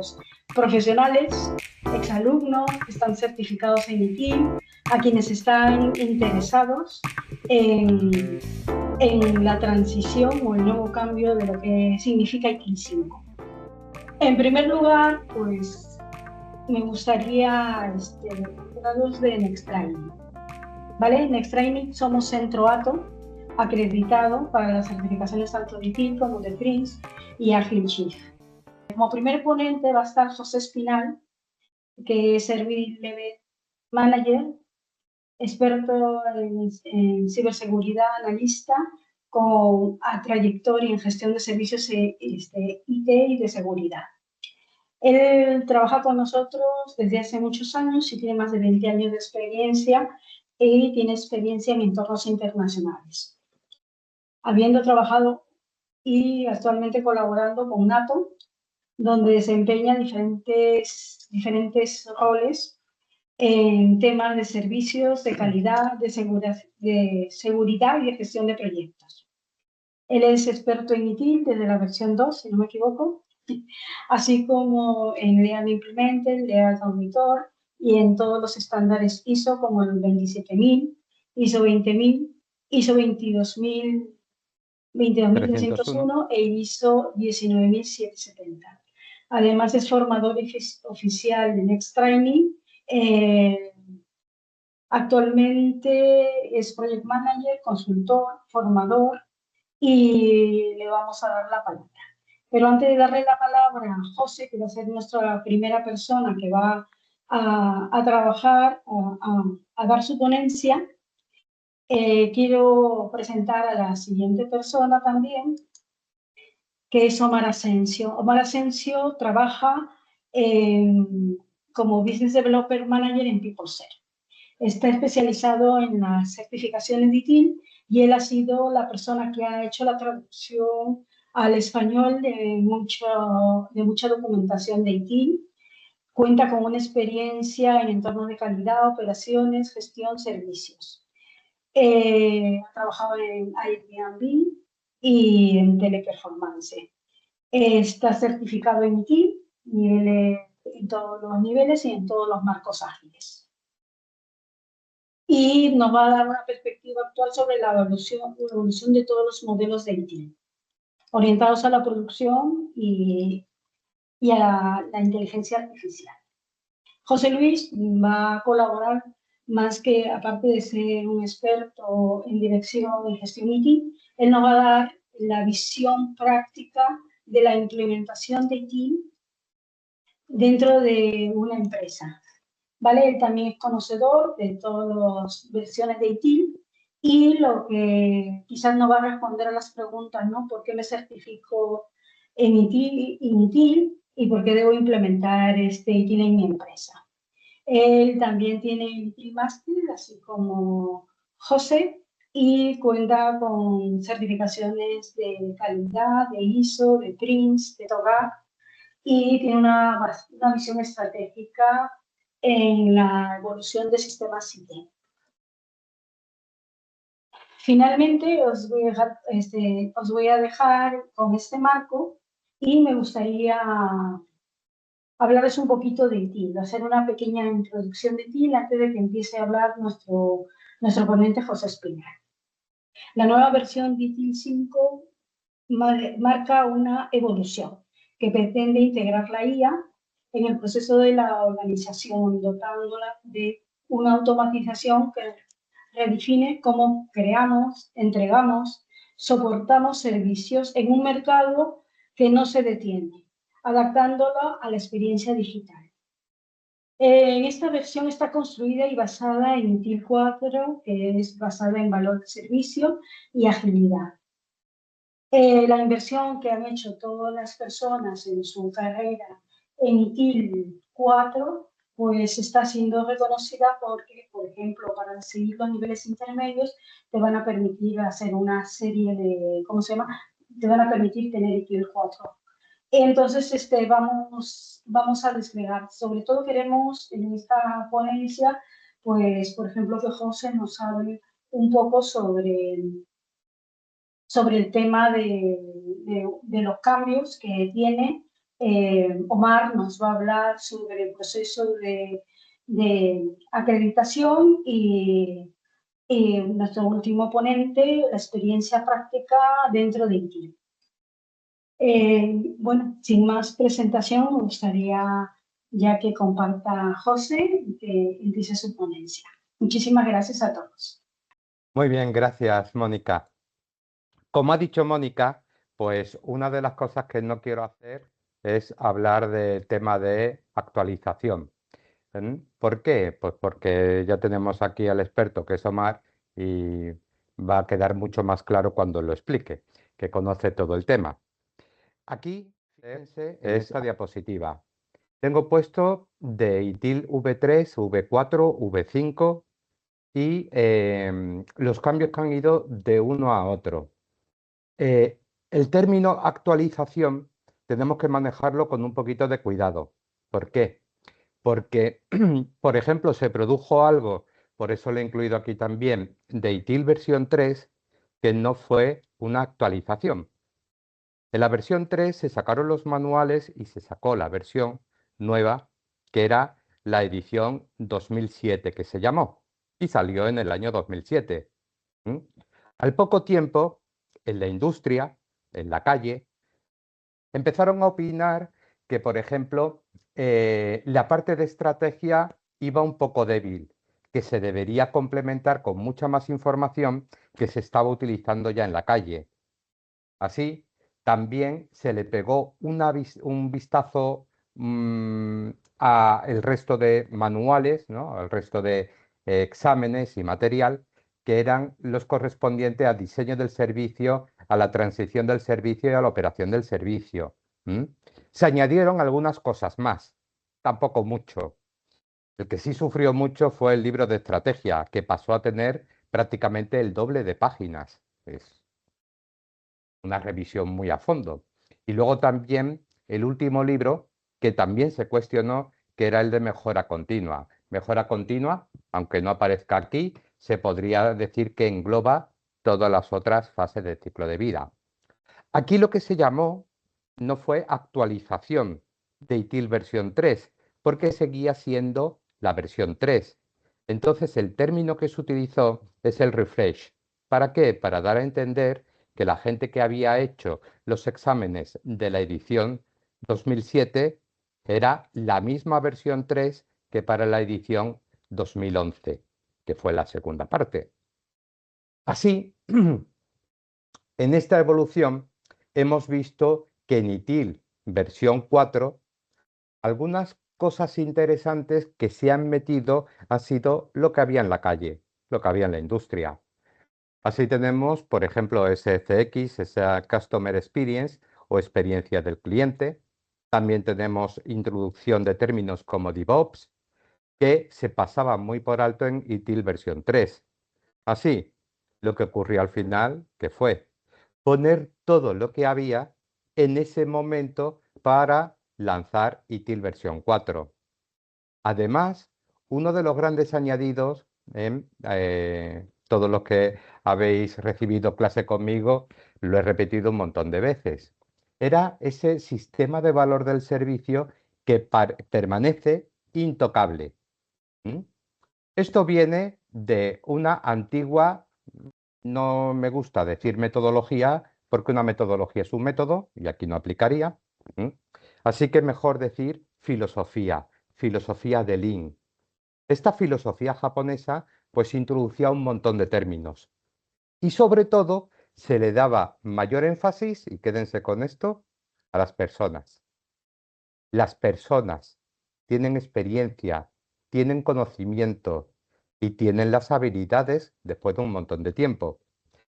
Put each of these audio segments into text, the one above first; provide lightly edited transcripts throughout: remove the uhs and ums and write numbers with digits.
nuestros profesionales, exalumnos que están certificados en ITIL, a quienes están interesados en la transición o el nuevo cambio de lo que significa ITIL 5. En primer lugar, pues me gustaría hablaros de NextTraining. ¿Vale? NextTraining somos Centro ATO, acreditado para las certificaciones tanto de ITIL como de PRINCE y Agile Chief. Como primer ponente va a estar José Espinal, que es Service Level Manager, experto en ciberseguridad, analista, con trayectoria en gestión de servicios IT y de seguridad. Él trabaja con nosotros desde hace muchos años y tiene más de 20 años de experiencia y tiene experiencia en entornos internacionales. Habiendo trabajado y actualmente colaborando con NATO, donde desempeña diferentes roles en temas de servicios, de calidad, de seguridad y de gestión de proyectos. Él es experto en ITIL desde la versión 2, si no me equivoco, así como en Lean Implemented, Lean Auditor y en todos los estándares ISO como el 27000, ISO 20000, ISO 22301 e ISO 19770. Además es formador oficial de NextTraining. Actualmente es Project Manager, consultor, formador y le vamos a dar la palabra. Pero antes de darle la palabra a José, que va a ser nuestra primera persona que va a trabajar, a dar su ponencia, quiero presentar a la siguiente persona también, que es Omar Asensio. Omar Asensio trabaja como Business Developer Manager en PeopleServe. Está especializado en las certificaciones de ITIL y él ha sido la persona que ha hecho la traducción al español de mucha documentación de ITIL. Cuenta con una experiencia en entornos de calidad, operaciones, gestión, servicios. Ha trabajado en Airbnb y en Teleperformance. Está certificado en ITIL en todos los niveles y en todos los marcos ágiles. Y nos va a dar una perspectiva actual sobre la evolución de todos los modelos de ITIL, orientados a la producción y a la inteligencia artificial. José Luis va a colaborar más que, aparte de ser un experto en dirección y gestión ITIL, él nos va a dar la visión práctica de la implementación de ITIL dentro de una empresa. ¿Vale? Él también es conocedor de todas las versiones de ITIL y lo que quizás nos va a responder a las preguntas, ¿no? ¿Por qué me certifico en ITIL y por qué debo implementar este ITIL en mi empresa? Él también tiene ITIL Master, así como José, y cuenta con certificaciones de calidad, de ISO, de PRINCE, de TOGAF, y tiene una visión estratégica en la evolución de sistemas IT. Finalmente, os voy a dejar con este marco y me gustaría hablarles un poquito de ITIL, hacer una pequeña introducción de ITIL antes de que empiece a hablar nuestro ponente José Espinal. La nueva versión de ITIL 5 marca una evolución que pretende integrar la IA en el proceso de la organización, dotándola de una automatización que redefine cómo creamos, entregamos, soportamos servicios en un mercado que no se detiene, adaptándolo a la experiencia digital. En esta versión está construida y basada en ITIL 4, que es basada en valor de servicio y agilidad. La inversión que han hecho todas las personas en su carrera en ITIL 4, pues está siendo reconocida porque, por ejemplo, para seguir los niveles intermedios, te van a permitir hacer una serie de, ¿cómo se llama? Te van a permitir tener ITIL 4. Entonces, vamos a desplegar. Sobre todo queremos en esta ponencia, pues, por ejemplo, que José nos hable un poco sobre el tema de los cambios que tiene Omar nos va a hablar sobre el proceso de acreditación y nuestro último ponente, la experiencia práctica dentro de ITIL. Bueno, sin más presentación, me gustaría ya que comparta José y que empiece su ponencia. Muchísimas gracias a todos. Muy bien, gracias, Mónica. Como ha dicho Mónica, pues una de las cosas que no quiero hacer es hablar del tema de actualización. ¿Por qué? Pues porque ya tenemos aquí al experto que es Omar y va a quedar mucho más claro cuando lo explique, que conoce todo el tema. Aquí, fíjense en esta diapositiva. Tengo puesto de ITIL V3, V4, V5 y los cambios que han ido de uno a otro. El término actualización tenemos que manejarlo con un poquito de cuidado. ¿Por qué? Porque, por ejemplo, se produjo algo, por eso lo he incluido aquí también, de ITIL versión 3, que no fue una actualización. En la versión 3 se sacaron los manuales y se sacó la versión nueva, que era la edición 2007, que se llamó, y salió en el año 2007. ¿Mm? Al poco tiempo, en la industria, en la calle, empezaron a opinar que, por ejemplo, la parte de estrategia iba un poco débil, que se debería complementar con mucha más información que se estaba utilizando ya en la calle. Así, también se le pegó un vistazo al resto de manuales, ¿no? Al resto de exámenes y material que eran los correspondientes al diseño del servicio, a la transición del servicio y a la operación del servicio. Se añadieron algunas cosas más, tampoco mucho. El que sí sufrió mucho fue el libro de estrategia, que pasó a tener prácticamente el doble de páginas. Es una revisión muy a fondo. Y luego también el último libro, que también se cuestionó, que era el de mejora continua. Mejora continua, aunque no aparezca aquí, se podría decir que engloba todas las otras fases del ciclo de vida. Aquí lo que se llamó no fue actualización de ITIL versión 3, porque seguía siendo la versión 3. Entonces el término que se utilizó es el refresh. ¿Para qué? Para dar a entender que la gente que había hecho los exámenes de la edición 2007 era la misma versión 3 que para la edición 2011, que fue la segunda parte. Así, en esta evolución hemos visto que en ITIL versión 4, algunas cosas interesantes que se han metido ha sido lo que había en la calle, lo que había en la industria. Así tenemos, por ejemplo, SCX, esa Customer Experience o experiencia del cliente. También tenemos introducción de términos como DevOps, que se pasaba muy por alto en ITIL versión 3. Así, lo que ocurrió al final, que fue poner todo lo que había en ese momento para lanzar ITIL versión 4. Además, uno de los grandes añadidos, todos los que habéis recibido clase conmigo, lo he repetido un montón de veces, era ese sistema de valor del servicio que permanece intocable. ¿Mm? Esto viene de una antigua, no me gusta decir metodología, porque una metodología es un método, y aquí no aplicaría. Así que mejor decir filosofía, filosofía de Lean. Esta filosofía japonesa pues introducía un montón de términos. Y sobre todo se le daba mayor énfasis, y quédense con esto, a las personas. Las personas tienen experiencia, tienen conocimiento y tienen las habilidades después de un montón de tiempo.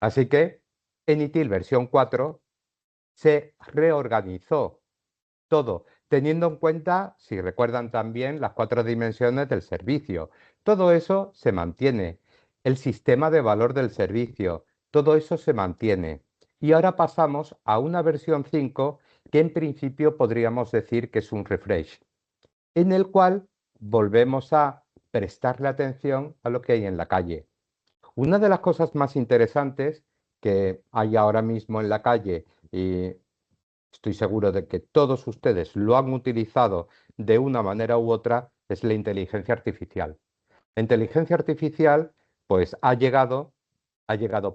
Así que en ITIL versión 4 se reorganizó todo, teniendo en cuenta, si recuerdan también, las 4 dimensiones del servicio. Todo eso se mantiene. El sistema de valor del servicio, todo eso se mantiene. Y ahora pasamos a una versión 5 que en principio podríamos decir que es un refresh, en el cual volvemos a prestarle atención a lo que hay en la calle. Una de las cosas más interesantes que hay ahora mismo en la calle y estoy seguro de que todos ustedes lo han utilizado de una manera u otra, es la inteligencia artificial. La inteligencia artificial, pues ha llegado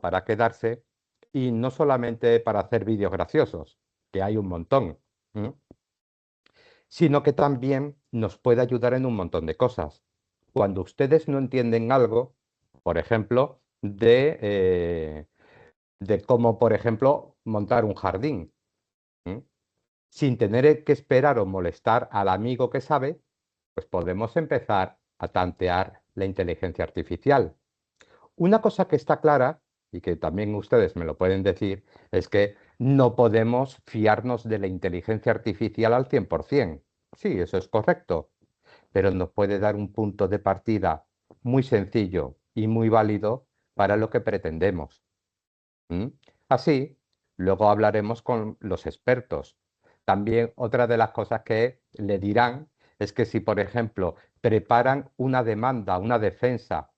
para quedarse y no solamente para hacer vídeos graciosos, que hay un montón, ¿m? Sino que también nos puede ayudar en un montón de cosas. Cuando ustedes no entienden algo, por ejemplo, de cómo, por ejemplo, montar un jardín, ¿m? Sin tener que esperar o molestar al amigo que sabe, pues podemos empezar a tantear la inteligencia artificial. Una cosa que está clara, y que también ustedes me lo pueden decir, es que no podemos fiarnos de la inteligencia artificial al 100%. Sí, eso es correcto, pero nos puede dar un punto de partida muy sencillo y muy válido para lo que pretendemos. ¿Mm? Así, luego hablaremos con los expertos. También otra de las cosas que le dirán es que si, por ejemplo, preparan una demanda, una defensa,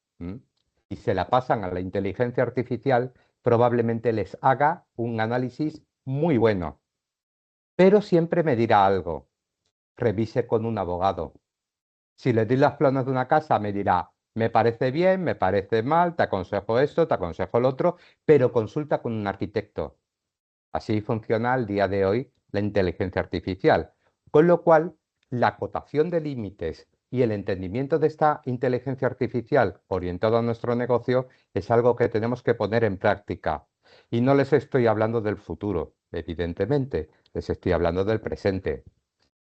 y se la pasan a la inteligencia artificial, probablemente les haga un análisis muy bueno. Pero siempre me dirá algo, revise con un abogado. Si le doy los planos de una casa, me dirá, me parece bien, me parece mal, te aconsejo esto, te aconsejo lo otro, pero consulta con un arquitecto. Así funciona al día de hoy la inteligencia artificial. Con lo cual, la acotación de límites y el entendimiento de esta inteligencia artificial orientada a nuestro negocio es algo que tenemos que poner en práctica. Y no les estoy hablando del futuro, evidentemente, les estoy hablando del presente.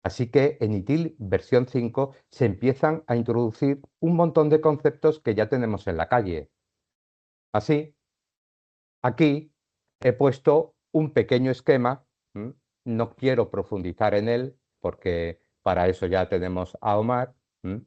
Así que en ITIL versión 5 se empiezan a introducir un montón de conceptos que ya tenemos en la calle. Así, aquí he puesto un pequeño esquema, ¿m? No quiero profundizar en él porque para eso ya tenemos a Omar, ¿m?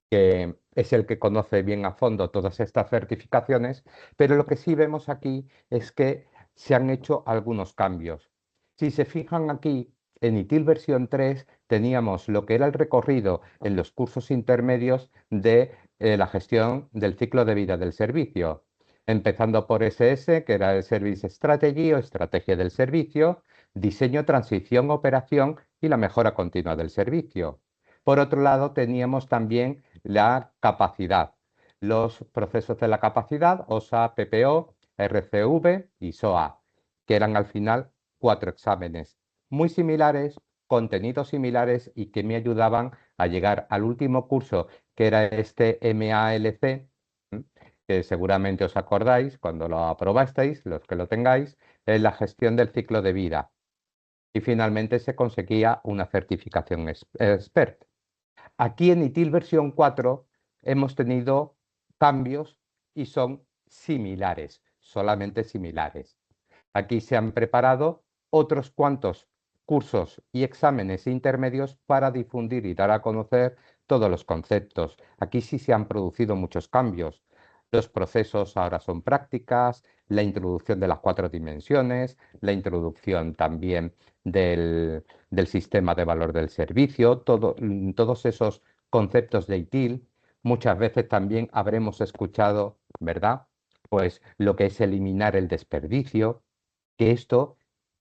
Que es el que conoce bien a fondo todas estas certificaciones, pero lo que sí vemos aquí es que se han hecho algunos cambios. Si se fijan aquí, en ITIL versión 3 teníamos lo que era el recorrido en los cursos intermedios de la gestión del ciclo de vida del servicio, empezando por SS, que era el Service Strategy o estrategia del servicio, diseño, transición, operación y la mejora continua del servicio. Por otro lado, teníamos también la capacidad, los procesos de la capacidad, OSA, PPO, RCV y SOA, que eran al final 4 exámenes muy similares, contenidos similares y que me ayudaban a llegar al último curso, que era este MALC, que seguramente os acordáis cuando lo aprobasteis, los que lo tengáis, es la gestión del ciclo de vida. Y finalmente se conseguía una certificación expert. Aquí en ITIL versión 4 hemos tenido cambios y son similares, solamente similares. Aquí se han preparado otros cuantos cursos y exámenes intermedios para difundir y dar a conocer todos los conceptos. Aquí sí se han producido muchos cambios. Los procesos ahora son prácticas, la introducción de las 4 dimensiones, la introducción también del sistema de valor del servicio, todos esos conceptos de ITIL. Muchas veces también habremos escuchado, ¿verdad? Pues lo que es eliminar el desperdicio, que esto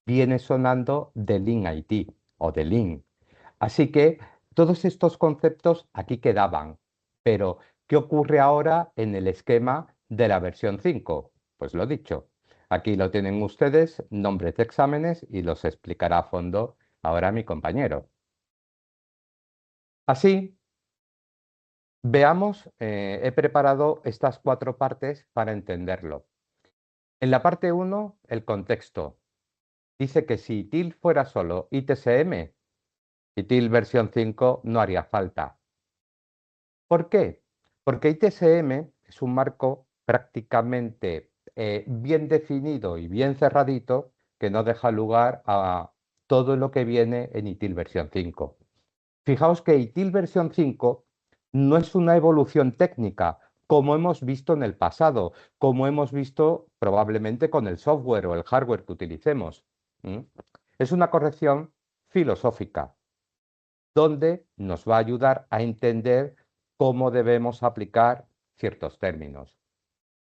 viene sonando de Lean IT o de Lean. Así que todos estos conceptos aquí quedaban, pero ¿qué ocurre ahora en el esquema de la versión 5? Pues lo dicho, aquí lo tienen ustedes, nombres de exámenes y los explicará a fondo ahora mi compañero. Así, veamos, he preparado estas 4 partes para entenderlo. En la parte 1, el contexto. Dice que si ITIL fuera solo ITSM, ITIL versión 5 no haría falta. ¿Por qué? Porque ITSM es un marco prácticamente bien definido y bien cerradito que no deja lugar a todo lo que viene en ITIL versión 5. Fijaos que ITIL versión 5 no es una evolución técnica, como hemos visto en el pasado, como hemos visto probablemente con el software o el hardware que utilicemos. Es una corrección filosófica, donde nos va a ayudar a entender cómo debemos aplicar ciertos términos.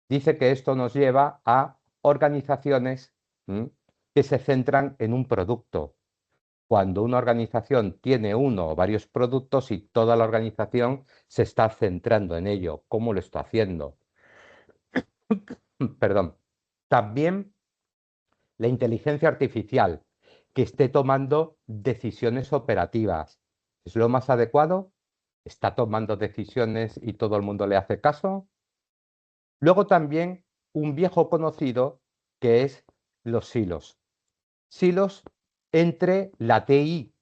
Dice que esto nos lleva a organizaciones que se centran en un producto, cuando una organización tiene uno o varios productos y toda la organización se está centrando en ello. ¿Cómo lo está haciendo? Perdón. También la inteligencia artificial, que esté tomando decisiones operativas. ¿Es lo más adecuado? ¿Está tomando decisiones y todo el mundo le hace caso? Luego también un viejo conocido que es los silos. Silos entre la TI.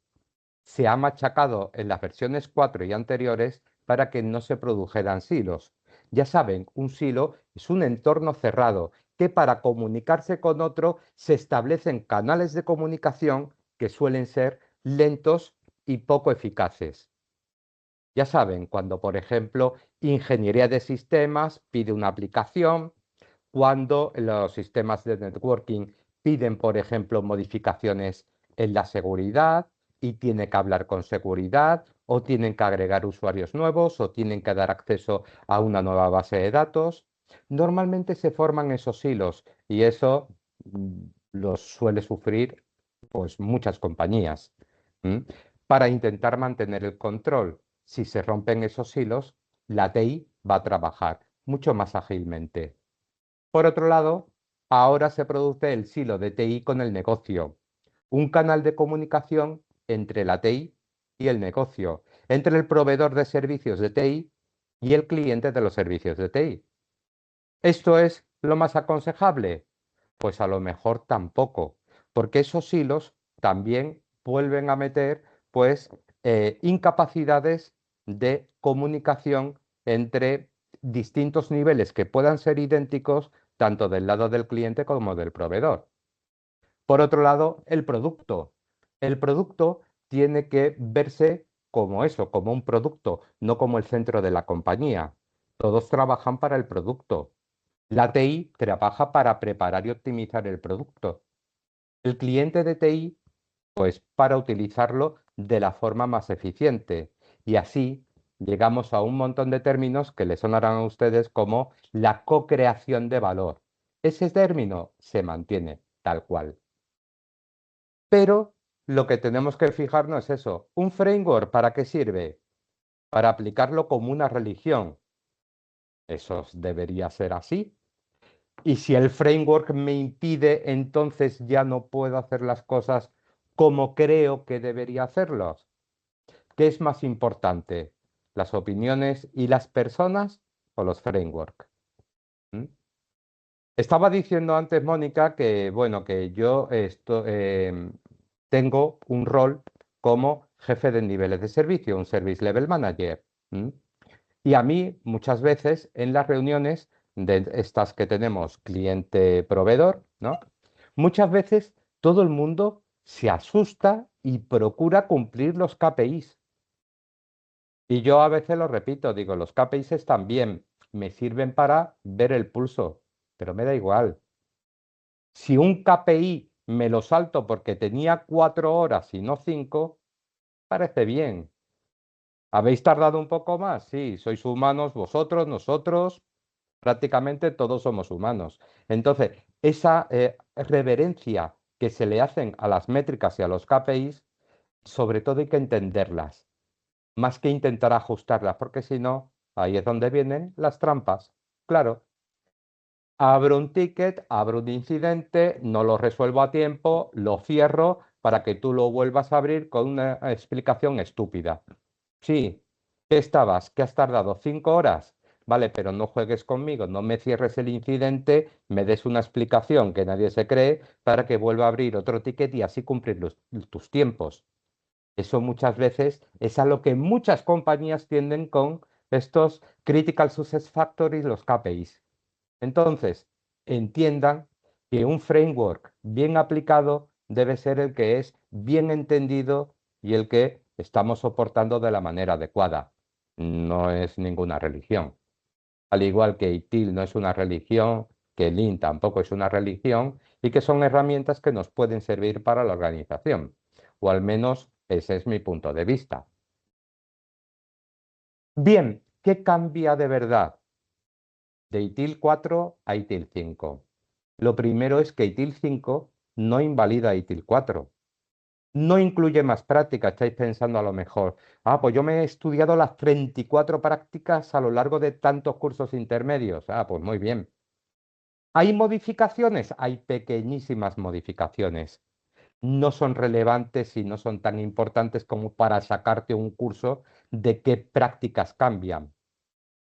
Se ha machacado en las versiones 4 y anteriores para que no se produjeran silos. Ya saben, un silo es un entorno cerrado que para comunicarse con otro se establecen canales de comunicación que suelen ser lentos y poco eficaces. Ya saben, cuando por ejemplo ingeniería de sistemas pide una aplicación, cuando los sistemas de networking piden por ejemplo modificaciones en la seguridad y tiene que hablar con seguridad o tienen que agregar usuarios nuevos o tienen que dar acceso a una nueva base de datos. Normalmente se forman esos hilos y eso los suele sufrir pues muchas compañías. ¿M? Para intentar mantener el control. Si se rompen esos hilos, la TI va a trabajar mucho más ágilmente. Por otro lado, ahora se produce el silo de TI con el negocio, un canal de comunicación entre la TI y el negocio, entre el proveedor de servicios de TI y el cliente de los servicios de TI. ¿Esto es lo más aconsejable? Pues a lo mejor tampoco, porque esos hilos también vuelven a meter pues incapacidades de comunicación entre distintos niveles que puedan ser idénticos tanto del lado del cliente como del proveedor. Por otro lado, el producto. El producto tiene que verse como eso, como un producto, no como el centro de la compañía. Todos trabajan para el producto. La TI trabaja para preparar y optimizar el producto. El cliente de TI, pues para utilizarlo de la forma más eficiente. Y así llegamos a un montón de términos que le sonarán a ustedes como la co-creación de valor. Ese término se mantiene tal cual. Pero lo que tenemos que fijarnos es eso. ¿Un framework para qué sirve? Para aplicarlo como una religión. Eso debería ser así. Y si el framework me impide, entonces ya no puedo hacer las cosas como creo que debería hacerlas. ¿Qué es más importante? ¿Las opiniones y las personas o los frameworks? ¿Mm? Estaba diciendo antes, Mónica, que bueno, que yo tengo un rol como jefe de niveles de servicio, un Service Level Manager. ¿Mm? Y a mí, muchas veces, en las reuniones de estas que tenemos cliente-proveedor, ¿no? Muchas veces todo el mundo se asusta y procura cumplir los KPIs. Y yo a veces lo repito, digo, los KPIs están bien, me sirven para ver el pulso, pero me da igual. Si un KPI me lo salto porque tenía 4 horas y no 5, parece bien. ¿Habéis tardado un poco más? Sí, sois humanos vosotros, nosotros, prácticamente todos somos humanos. Entonces, esa reverencia que se le hacen a las métricas y a los KPIs, sobre todo hay que entenderlas, más que intentar ajustarlas, porque si no, ahí es donde vienen las trampas. Claro, abro un ticket, abro un incidente, no lo resuelvo a tiempo, lo cierro para que tú lo vuelvas a abrir con una explicación estúpida. Sí, ¿qué estabas? ¿Qué has tardado? 5 horas. Vale, pero no juegues conmigo, no me cierres el incidente, me des una explicación que nadie se cree para que vuelva a abrir otro ticket y así cumplir tus tiempos. Eso muchas veces es a lo que muchas compañías tienden con estos Critical Success Factors, los KPIs. Entonces, entiendan que un framework bien aplicado debe ser el que es bien entendido y el que estamos soportando de la manera adecuada. No es ninguna religión. Al igual que ITIL no es una religión, que Lean tampoco es una religión y que son herramientas que nos pueden servir para la organización. O al menos ese es mi punto de vista. Bien, ¿qué cambia de verdad de ITIL 4 a ITIL 5? Lo primero es que ITIL 5 no invalida ITIL 4. No incluye más prácticas. Estáis pensando a lo mejor, pues yo me he estudiado las 34 prácticas a lo largo de tantos cursos intermedios. Pues muy bien. ¿Hay modificaciones? Hay pequeñísimas modificaciones. No son relevantes y no son tan importantes como para sacarte un curso de qué prácticas cambian.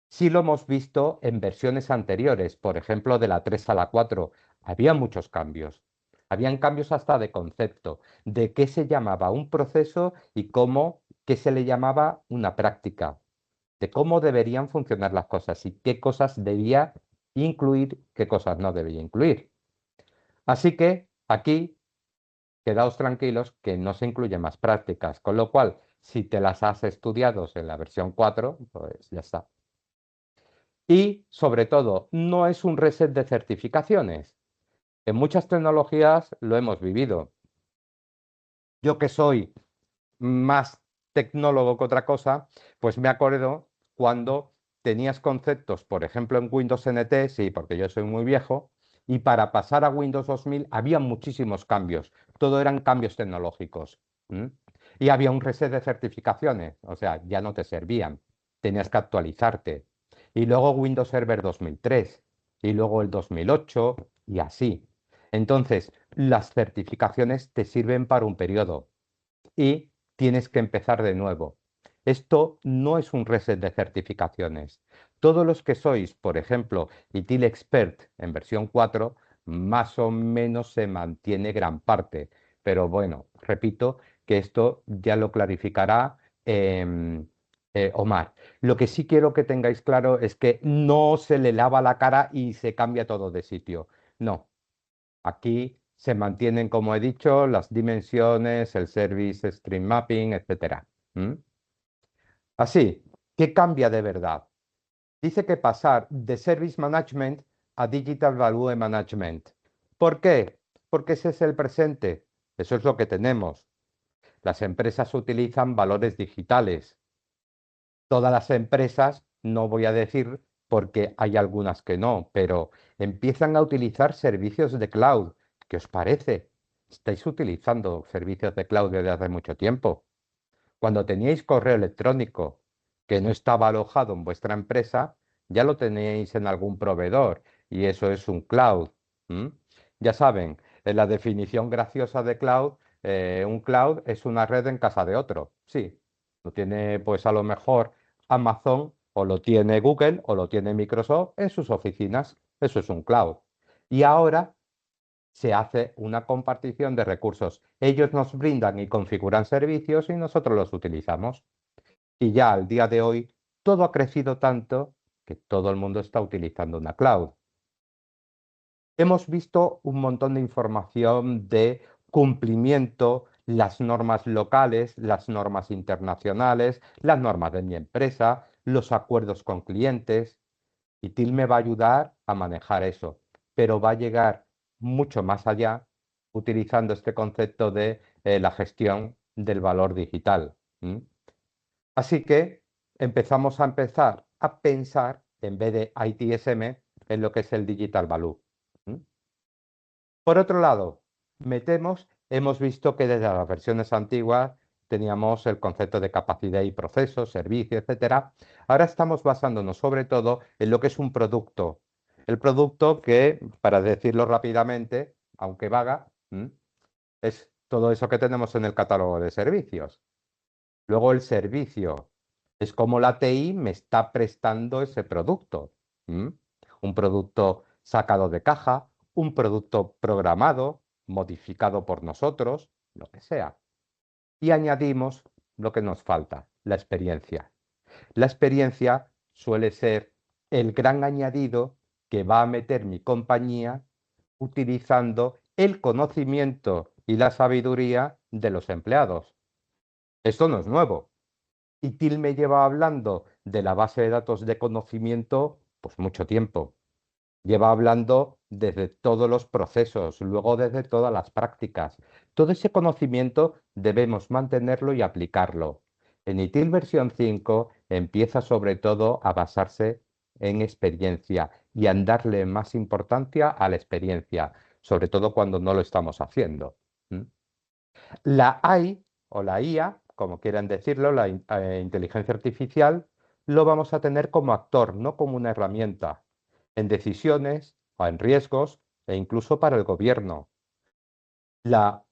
Sí lo hemos visto en versiones anteriores, por ejemplo, de la 3 a la 4. Había muchos cambios. Habían cambios hasta de concepto, de qué se llamaba un proceso y qué se le llamaba una práctica, de cómo deberían funcionar las cosas y qué cosas debía incluir, qué cosas no debía incluir. Así que aquí, quedaos tranquilos que no se incluyen más prácticas, con lo cual, si te las has estudiado en la versión 4, pues ya está. Y, sobre todo, no es un reset de certificaciones. En muchas tecnologías lo hemos vivido. Yo que soy más tecnólogo que otra cosa, pues me acuerdo cuando tenías conceptos, por ejemplo, en Windows NT, sí, porque yo soy muy viejo, y para pasar a Windows 2000 había muchísimos cambios. Todo eran cambios tecnológicos. ¿M? Y había un reset de certificaciones, o sea, ya no te servían. Tenías que actualizarte. Y luego Windows Server 2003, y luego el 2008, y así. Entonces, las certificaciones te sirven para un periodo y tienes que empezar de nuevo. Esto no es un reset de certificaciones. Todos los que sois, por ejemplo, ITIL Expert en versión 4, más o menos se mantiene gran parte. Pero bueno, repito que esto ya lo clarificará Omar. Lo que sí quiero que tengáis claro es que no se le lava la cara y se cambia todo de sitio. No, aquí se mantienen, como he dicho, las dimensiones, el Service Stream Mapping, etcétera. ¿Mm? Así, ¿qué cambia de verdad? Dice que pasar de Service Management a Digital Value Management. ¿Por qué? Porque ese es el presente. Eso es lo que tenemos. Las empresas utilizan valores digitales. Todas las empresas, no voy a decir porque hay algunas que no, pero empiezan a utilizar servicios de cloud. ¿Qué os parece? ¿Estáis utilizando servicios de cloud desde hace mucho tiempo? Cuando teníais correo electrónico que no estaba alojado en vuestra empresa, ya lo tenéis en algún proveedor y eso es un cloud. ¿M? Ya saben, en la definición graciosa de cloud, un cloud es una red en casa de otro. Sí, lo tiene pues a lo mejor Amazon o lo tiene Google o lo tiene Microsoft en sus oficinas. Eso es un cloud. Y ahora se hace una compartición de recursos. Ellos nos brindan y configuran servicios y nosotros los utilizamos. Y ya al día de hoy todo ha crecido tanto que todo el mundo está utilizando una cloud. Hemos visto un montón de información de cumplimiento, las normas locales, las normas internacionales, las normas de mi empresa, los acuerdos con clientes. Y TIL me va a ayudar a manejar eso, pero va a llegar mucho más allá utilizando este concepto de la gestión del valor digital. ¿M? Así que empezar a pensar, en vez de ITSM, en lo que es el Digital Value. ¿M? Por otro lado, hemos visto que desde las versiones antiguas teníamos el concepto de capacidad y procesos, servicio, etcétera. Ahora estamos basándonos sobre todo en lo que es un producto. El producto que, para decirlo rápidamente, aunque vaga, es todo eso que tenemos en el catálogo de servicios. Luego el servicio es como la TI me está prestando ese producto. ¿M? Un producto sacado de caja, un producto programado, modificado por nosotros, lo que sea. Y añadimos lo que nos falta, la experiencia. La experiencia suele ser el gran añadido que va a meter mi compañía utilizando el conocimiento y la sabiduría de los empleados. Esto no es nuevo. Y TIL me lleva hablando de la base de datos de conocimiento pues mucho tiempo. Lleva hablando desde todos los procesos, luego desde todas las prácticas. Todo ese conocimiento debemos mantenerlo y aplicarlo. En ITIL versión 5 empieza sobre todo a basarse en experiencia y a darle más importancia a la experiencia, sobre todo cuando no lo estamos haciendo. ¿Mm? La AI o la IA, como quieran decirlo, la inteligencia artificial, lo vamos a tener como actor, no como una herramienta, en decisiones o en riesgos e incluso para el gobierno. La,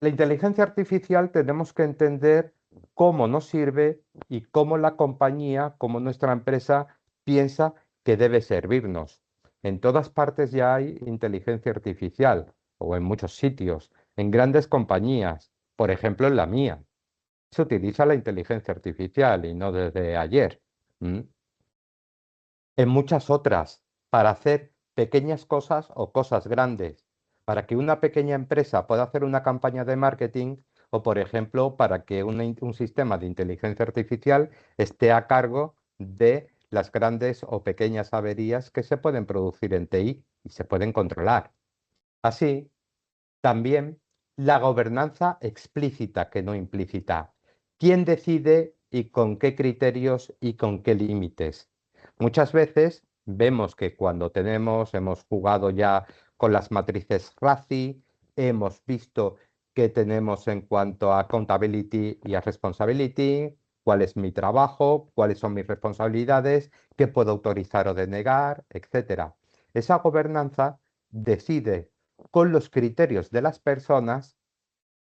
la inteligencia artificial tenemos que entender cómo nos sirve y cómo la compañía, cómo nuestra empresa piensa que debe servirnos. En todas partes ya hay inteligencia artificial, o en muchos sitios, en grandes compañías, por ejemplo en la mía. Se utiliza la inteligencia artificial y no desde ayer. ¿M? En muchas otras, para hacer pequeñas cosas o cosas grandes, para que una pequeña empresa pueda hacer una campaña de marketing o, por ejemplo, para que un sistema de inteligencia artificial esté a cargo de las grandes o pequeñas averías que se pueden producir en TI y se pueden controlar. Así, también la gobernanza explícita que no implícita. ¿Quién decide y con qué criterios y con qué límites? Muchas veces vemos que cuando hemos jugado ya con las matrices RACI, hemos visto qué tenemos en cuanto a accountability y a responsibility, cuál es mi trabajo, cuáles son mis responsabilidades, qué puedo autorizar o denegar, etcétera. Esa gobernanza decide con los criterios de las personas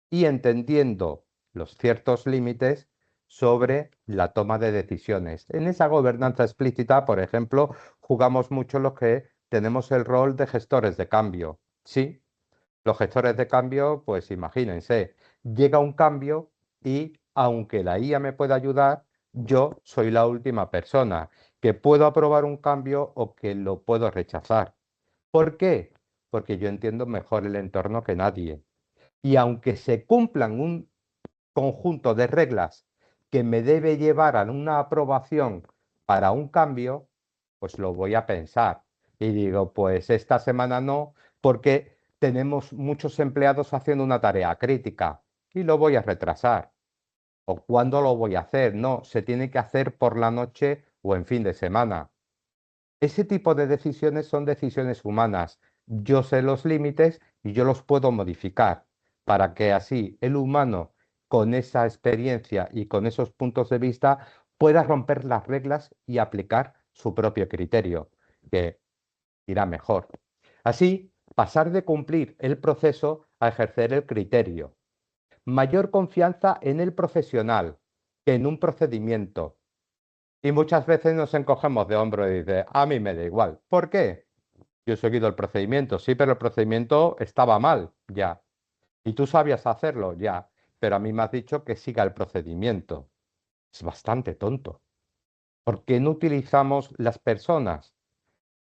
y entendiendo los ciertos límites sobre la toma de decisiones. En esa gobernanza explícita, por ejemplo, jugamos mucho los que tenemos el rol de gestores de cambio. Sí, los gestores de cambio, pues imagínense, llega un cambio y aunque la IA me pueda ayudar, yo soy la última persona que puedo aprobar un cambio o que lo puedo rechazar. ¿Por qué? Porque yo entiendo mejor el entorno que nadie. Y aunque se cumplan un conjunto de reglas que me debe llevar a una aprobación para un cambio, pues lo voy a pensar. Y digo, pues esta semana no, porque tenemos muchos empleados haciendo una tarea crítica y lo voy a retrasar. ¿O cuándo lo voy a hacer? No, se tiene que hacer por la noche o en fin de semana. Ese tipo de decisiones son decisiones humanas. Yo sé los límites y yo los puedo modificar para que así el humano, con esa experiencia y con esos puntos de vista, pueda romper las reglas y aplicar su propio criterio, que irá mejor. Así, pasar de cumplir el proceso a ejercer el criterio. Mayor confianza en el profesional que en un procedimiento. Y muchas veces nos encogemos de hombro y dice, a mí me da igual. ¿Por qué? Yo he seguido el procedimiento, sí, pero el procedimiento estaba mal, ya. Y tú sabías hacerlo, ya. Pero a mí me has dicho que siga el procedimiento. Es bastante tonto. ¿Por qué no utilizamos las personas?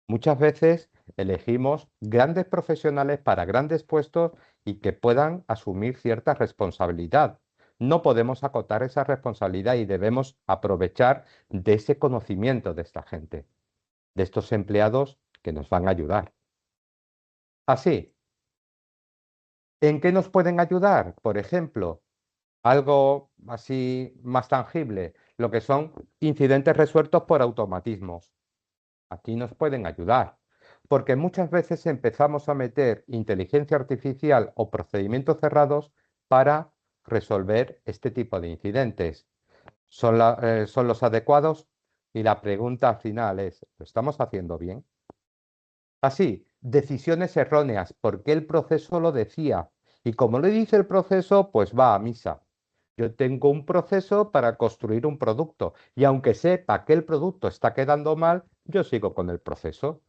Muchas veces elegimos grandes profesionales para grandes puestos y que puedan asumir cierta responsabilidad. No podemos acotar esa responsabilidad y debemos aprovechar de ese conocimiento de esta gente, de estos empleados que nos van a ayudar. Así, ¿en qué nos pueden ayudar? Por ejemplo, algo así más tangible, lo que son incidentes resueltos por automatismos. Aquí nos pueden ayudar, porque muchas veces empezamos a meter inteligencia artificial o procedimientos cerrados para resolver este tipo de incidentes. ¿Son los adecuados? Y la pregunta final es, ¿lo estamos haciendo bien? Así, decisiones erróneas, porque el proceso lo decía. Y como le dice el proceso, pues va a misa. Yo tengo un proceso para construir un producto y aunque sepa que el producto está quedando mal, yo sigo con el proceso.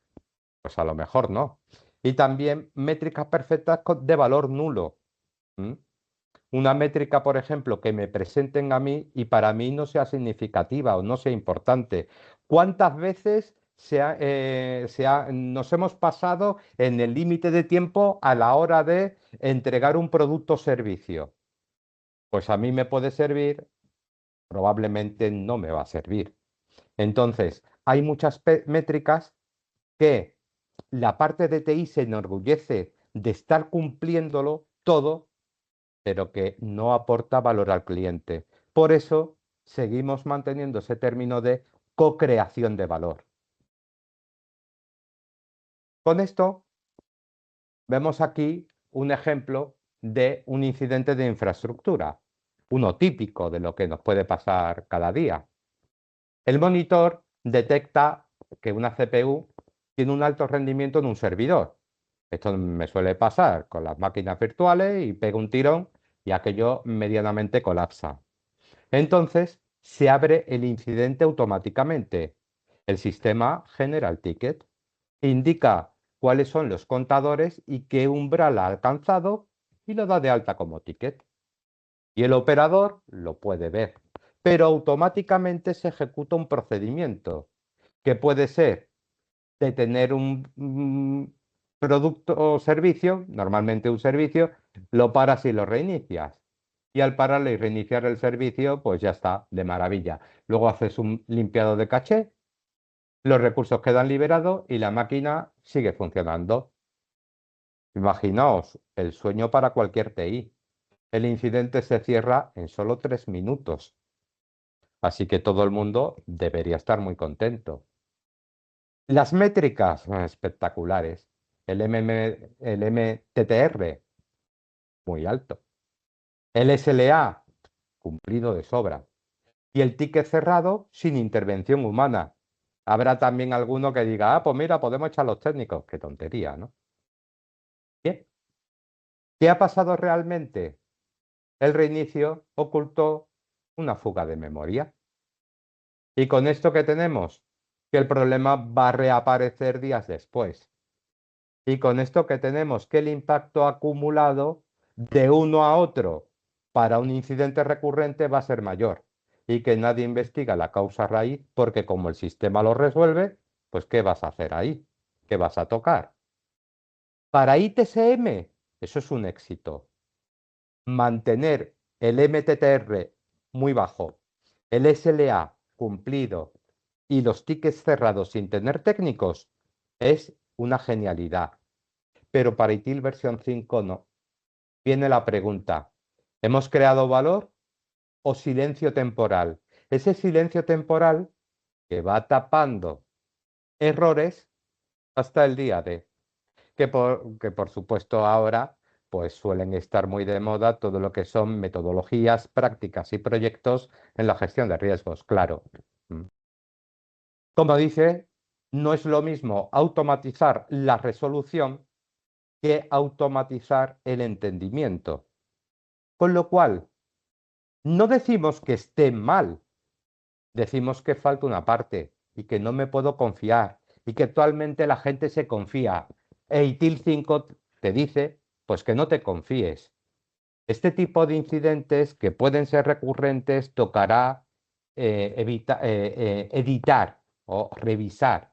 Pues a lo mejor no. Y también métricas perfectas de valor nulo. ¿M? Una métrica, por ejemplo, que me presenten a mí y para mí no sea significativa o no sea importante. ¿Cuántas veces nos hemos pasado en el límite de tiempo a la hora de entregar un producto o servicio? Pues a mí me puede servir, probablemente no me va a servir. Entonces, hay muchas métricas que la parte de TI se enorgullece de estar cumpliéndolo todo, pero que no aporta valor al cliente. Por eso seguimos manteniendo ese término de co-creación de valor. Con esto vemos aquí un ejemplo de un incidente de infraestructura, uno típico de lo que nos puede pasar cada día. El monitor detecta que una CPU tiene un alto rendimiento en un servidor. Esto me suele pasar con las máquinas virtuales y pega un tirón y aquello medianamente colapsa. Entonces, se abre el incidente automáticamente. El sistema genera el ticket, indica cuáles son los contadores y qué umbral ha alcanzado y lo da de alta como ticket. Y el operador lo puede ver, pero automáticamente se ejecuta un procedimiento que puede ser detener un producto o servicio, normalmente un servicio, lo paras y lo reinicias. Y al pararlo y reiniciar el servicio, pues ya está, de maravilla. Luego haces un limpiado de caché, los recursos quedan liberados y la máquina sigue funcionando. Imaginaos el sueño para cualquier TI. El incidente se cierra en solo 3 minutos. Así que todo el mundo debería estar muy contento. Las métricas espectaculares. El MTTR, muy alto. El SLA, cumplido de sobra. Y el ticket cerrado sin intervención humana. Habrá también alguno que diga, ah, pues mira, podemos echar los técnicos. Qué tontería, ¿no? Bien. ¿Qué ha pasado realmente? El reinicio ocultó una fuga de memoria. Y con esto que tenemos, que el problema va a reaparecer días después. Y con esto que tenemos, que el impacto acumulado de uno a otro para un incidente recurrente va a ser mayor. Y que nadie investiga la causa raíz porque como el sistema lo resuelve, pues ¿qué vas a hacer ahí? ¿Qué vas a tocar? Para ITSM, eso es un éxito. Mantener el MTTR muy bajo, el SLA cumplido y los tickets cerrados sin tener técnicos es una genialidad. Pero para ITIL versión 5 no. Viene la pregunta, ¿hemos creado valor o silencio temporal? Ese silencio temporal que va tapando errores hasta el día de, que por supuesto ahora pues suelen estar muy de moda todo lo que son metodologías, prácticas y proyectos en la gestión de riesgos, claro. Como dice, no es lo mismo automatizar la resolución que automatizar el entendimiento. Con lo cual, no decimos que esté mal, decimos que falta una parte y que no me puedo confiar y que actualmente la gente se confía. E ITIL 5 te dice, pues que no te confíes. Este tipo de incidentes que pueden ser recurrentes tocará editar o revisar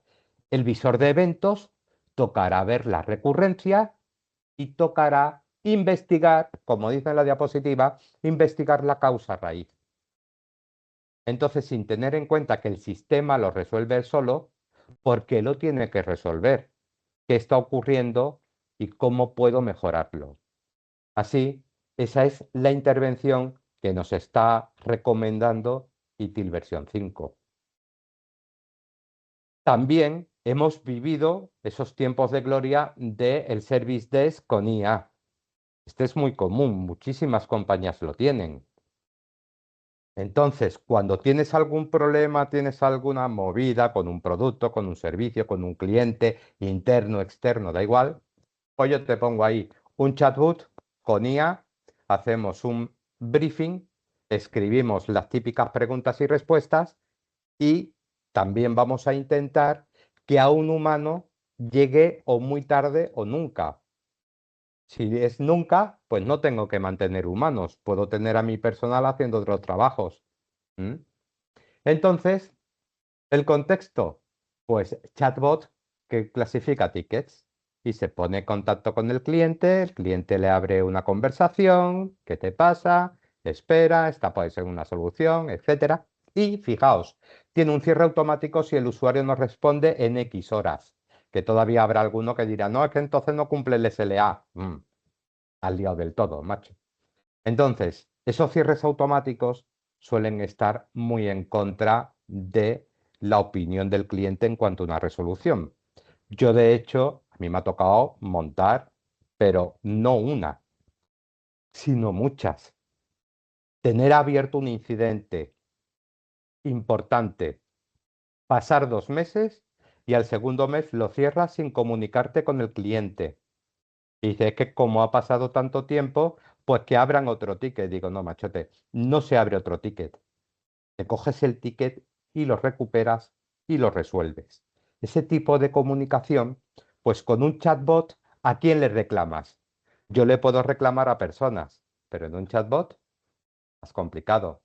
el visor de eventos, tocará ver la recurrencia y tocará investigar, como dice en la diapositiva, investigar la causa raíz. Entonces, sin tener en cuenta que el sistema lo resuelve solo, ¿por qué lo tiene que resolver? ¿Qué está ocurriendo y cómo puedo mejorarlo? Así, esa es la intervención que nos está recomendando ITIL versión 5. También hemos vivido esos tiempos de gloria del Service Desk con IA. Este es muy común, muchísimas compañías lo tienen. Entonces, cuando tienes algún problema, tienes alguna movida con un producto, con un servicio, con un cliente interno, externo, da igual, pues yo te pongo ahí un chatbot con IA, hacemos un briefing, escribimos las típicas preguntas y respuestas y también vamos a intentar que a un humano llegue o muy tarde o nunca. Si es nunca, pues no tengo que mantener humanos, puedo tener a mi personal haciendo otros trabajos. ¿Mm? Entonces, el contexto, pues chatbot que clasifica tickets y se pone en contacto con el cliente le abre una conversación, ¿qué te pasa? Espera, esta puede ser una solución, etcétera. Y fijaos, tiene un cierre automático si el usuario no responde en X horas, que todavía habrá alguno que dirá, no, es que entonces no cumple el SLA. Al liado del todo, macho. Entonces, esos cierres automáticos suelen estar muy en contra de la opinión del cliente en cuanto a una resolución. Yo, de hecho, a mí me ha tocado montar, pero no una. sino muchas. Tener abierto un incidente importante, pasar 2 meses y al segundo mes lo cierras sin comunicarte con el cliente. Y dices que como ha pasado tanto tiempo, pues que abran otro ticket. Digo, no, machote, no se abre otro ticket. Te coges el ticket y lo recuperas y lo resuelves. Ese tipo de comunicación, pues con un chatbot, ¿a quién le reclamas? Yo le puedo reclamar a personas, pero en un chatbot, más complicado.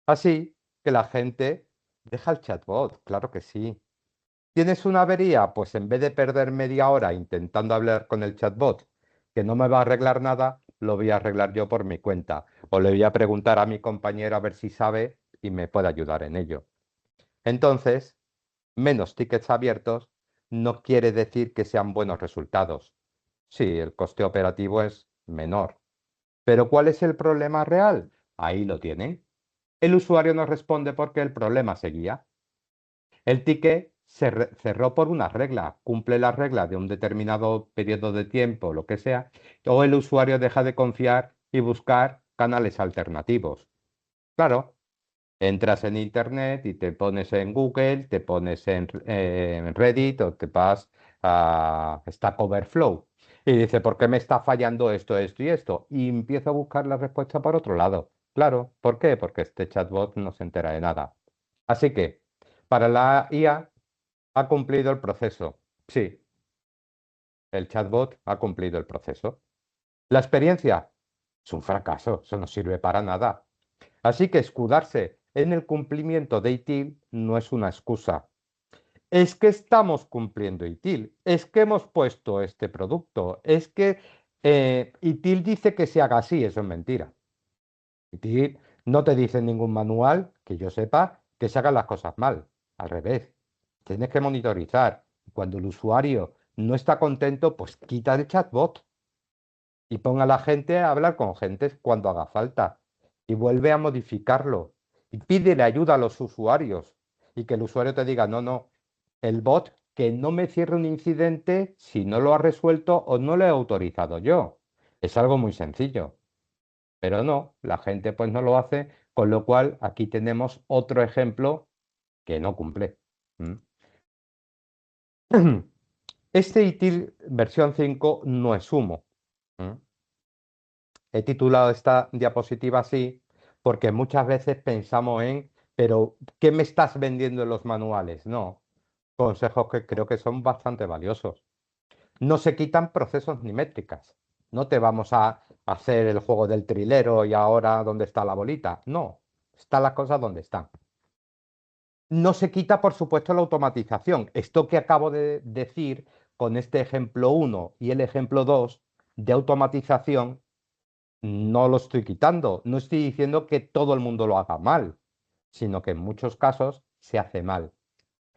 Así que la gente deja el chatbot, claro que sí. ¿Tienes una avería? Pues en vez de perder media hora intentando hablar con el chatbot, que no me va a arreglar nada, lo voy a arreglar yo por mi cuenta. O le voy a preguntar a mi compañero a ver si sabe y me puede ayudar en ello. Entonces, menos tickets abiertos no quiere decir que sean buenos resultados. Sí, el coste operativo es menor. Pero ¿cuál es el problema real? Ahí lo tienen. El usuario no responde porque el problema seguía. El ticket se cerró por una regla, cumple la regla de un determinado periodo de tiempo, lo que sea, o el usuario deja de confiar y buscar canales alternativos. Claro, entras en Internet y te pones en Google, te pones en Reddit o te vas a Stack Overflow y dice, ¿por qué me está fallando esto, esto y esto? Y empiezo a buscar la respuesta por otro lado. Claro, ¿por qué? Porque este chatbot no se entera de nada. Así que, para la IA ha cumplido el proceso. Sí, el chatbot ha cumplido el proceso. La experiencia es un fracaso, eso no sirve para nada. Así que escudarse en el cumplimiento de ITIL no es una excusa. Es que estamos cumpliendo ITIL, es que hemos puesto este producto, es que ITIL dice que se haga así, eso es mentira. ITIL no te dice en ningún manual, que yo sepa, que se hagan las cosas mal. Al revés, tienes que monitorizar. Cuando el usuario no está contento, pues quita el chatbot y ponga a la gente a hablar con gente cuando haga falta y vuelve a modificarlo y pídele ayuda a los usuarios y que el usuario te diga, no, no, el bot que no me cierre un incidente si no lo ha resuelto o no lo he autorizado yo. Es algo muy sencillo, pero no, la gente pues no lo hace, con lo cual aquí tenemos otro ejemplo que no cumple. ¿Mm? Este ITIL versión 5 no es humo. ¿Mm? He titulado esta diapositiva así porque muchas veces pensamos en, pero ¿qué me estás vendiendo en los manuales? No, consejos que creo que son bastante valiosos. No se quitan procesos ni métricas. No te vamos a hacer el juego del trilero y ahora dónde está la bolita. No, están las cosas donde están. No se quita, por supuesto, la automatización. Esto que acabo de decir con este ejemplo 1 y el ejemplo 2 de automatización no lo estoy quitando, no estoy diciendo que todo el mundo lo haga mal, sino que en muchos casos se hace mal.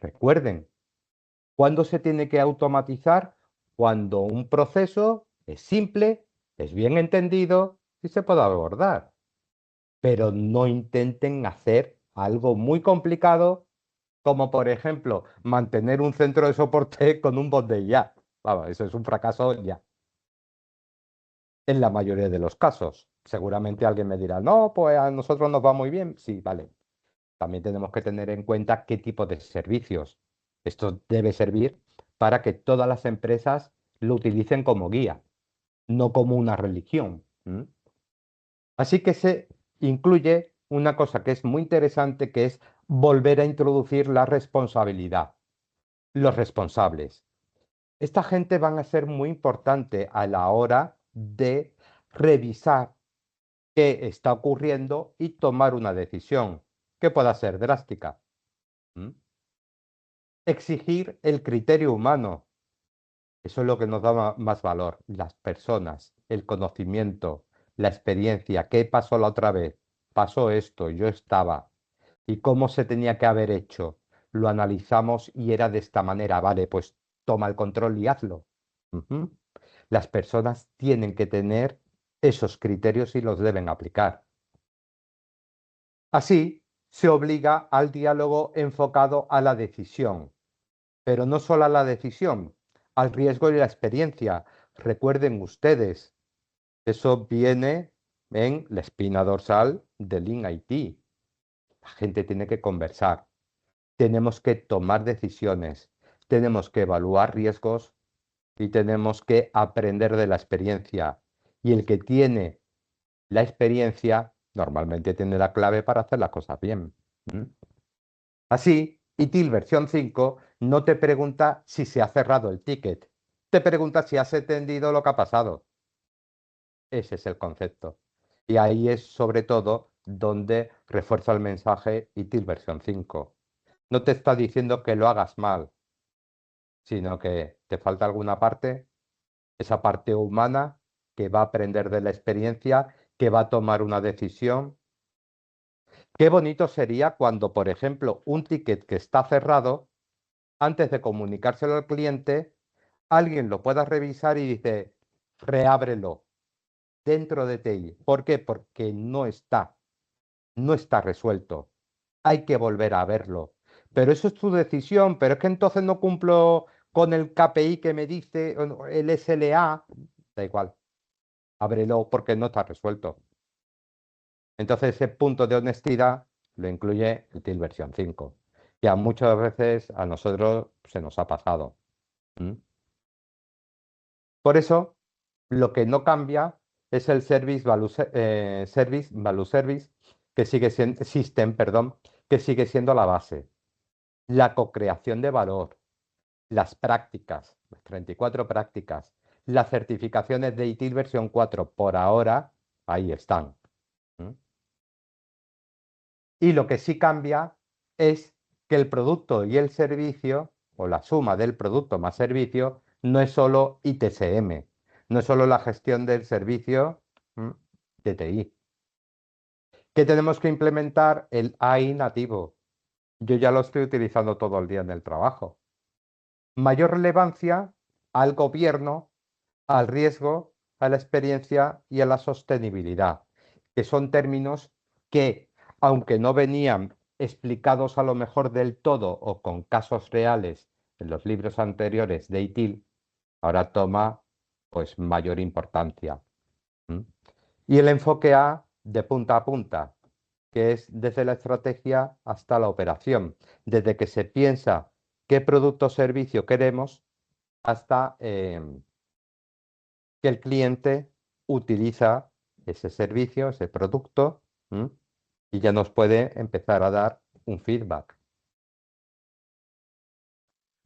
Recuerden, ¿cuándo se tiene que automatizar? Cuando un proceso es simple, es bien entendido y se puede abordar. Pero no intenten hacer algo muy complicado, como por ejemplo mantener un centro de soporte con un bot de IA. Vamos, eso es un fracaso ya en la mayoría de los casos. Seguramente alguien me dirá, no, pues a nosotros nos va muy bien. Sí, vale. También tenemos que tener en cuenta qué tipo de servicios. Esto debe servir para que todas las empresas lo utilicen como guía, no como una religión. ¿M? Así que se incluye una cosa que es muy interesante, que es volver a introducir la responsabilidad. Los responsables. Esta gente van a ser muy importante a la hora de revisar qué está ocurriendo y tomar una decisión que pueda ser drástica. ¿Mm? Exigir el criterio humano. Eso es lo que nos da más valor. Las personas, el conocimiento, la experiencia. ¿Qué pasó la otra vez? Pasó esto, yo estaba. ¿Y cómo se tenía que haber hecho? Lo analizamos y era de esta manera. Vale, pues toma el control y hazlo. Ujú. Las personas tienen que tener esos criterios y los deben aplicar. Así, se obliga al diálogo enfocado a la decisión, pero no solo a la decisión, al riesgo y la experiencia. Recuerden ustedes, eso viene en la espina dorsal del Lean IT. La gente tiene que conversar, tenemos que tomar decisiones, tenemos que evaluar riesgos y tenemos que aprender de la experiencia. Y el que tiene la experiencia normalmente tiene la clave para hacer las cosas bien. ¿Mm? Así, ITIL versión 5 no te pregunta si se ha cerrado el ticket, te pregunta si has entendido lo que ha pasado. Ese es el concepto. Y ahí es sobre todo donde refuerza el mensaje ITIL versión 5. No te está diciendo que lo hagas mal, sino que te falta alguna parte, esa parte humana que va a aprender de la experiencia, que va a tomar una decisión. Qué bonito sería cuando, por ejemplo, un ticket que está cerrado, antes de comunicárselo al cliente, alguien lo pueda revisar y dice, reábrelo dentro de TI. ¿Por qué? Porque no está resuelto. Hay que volver a verlo. Pero eso es tu decisión, pero es que entonces no cumplo con el KPI que me dice, o no, el SLA. Da igual, ábrelo porque no está resuelto. Entonces ese punto de honestidad lo incluye el TIL versión 5, que a muchas veces a nosotros se nos ha pasado. ¿Mm? Por eso, lo que no cambia es el Service Value Service, que sigue siendo System, perdón, que sigue siendo la base. La cocreación de valor, las prácticas, las 34 prácticas, las certificaciones de ITIL versión 4, por ahora, ahí están. ¿Mm? Y lo que sí cambia es que el producto y el servicio, o la suma del producto más servicio, no es solo ITSM, no es solo la gestión del servicio de TI. Que tenemos que implementar el AI nativo. Yo ya lo estoy utilizando todo el día en el trabajo. Mayor relevancia al gobierno, al riesgo, a la experiencia y a la sostenibilidad, que son términos que, aunque no venían explicados a lo mejor del todo o con casos reales en los libros anteriores de ITIL, ahora toma pues mayor importancia. ¿Mm? Y el enfoque A de punta a punta, que es desde la estrategia hasta la operación, desde que se piensa qué producto o servicio queremos hasta que el cliente utiliza ese servicio, ese producto, y ya nos puede empezar a dar un feedback.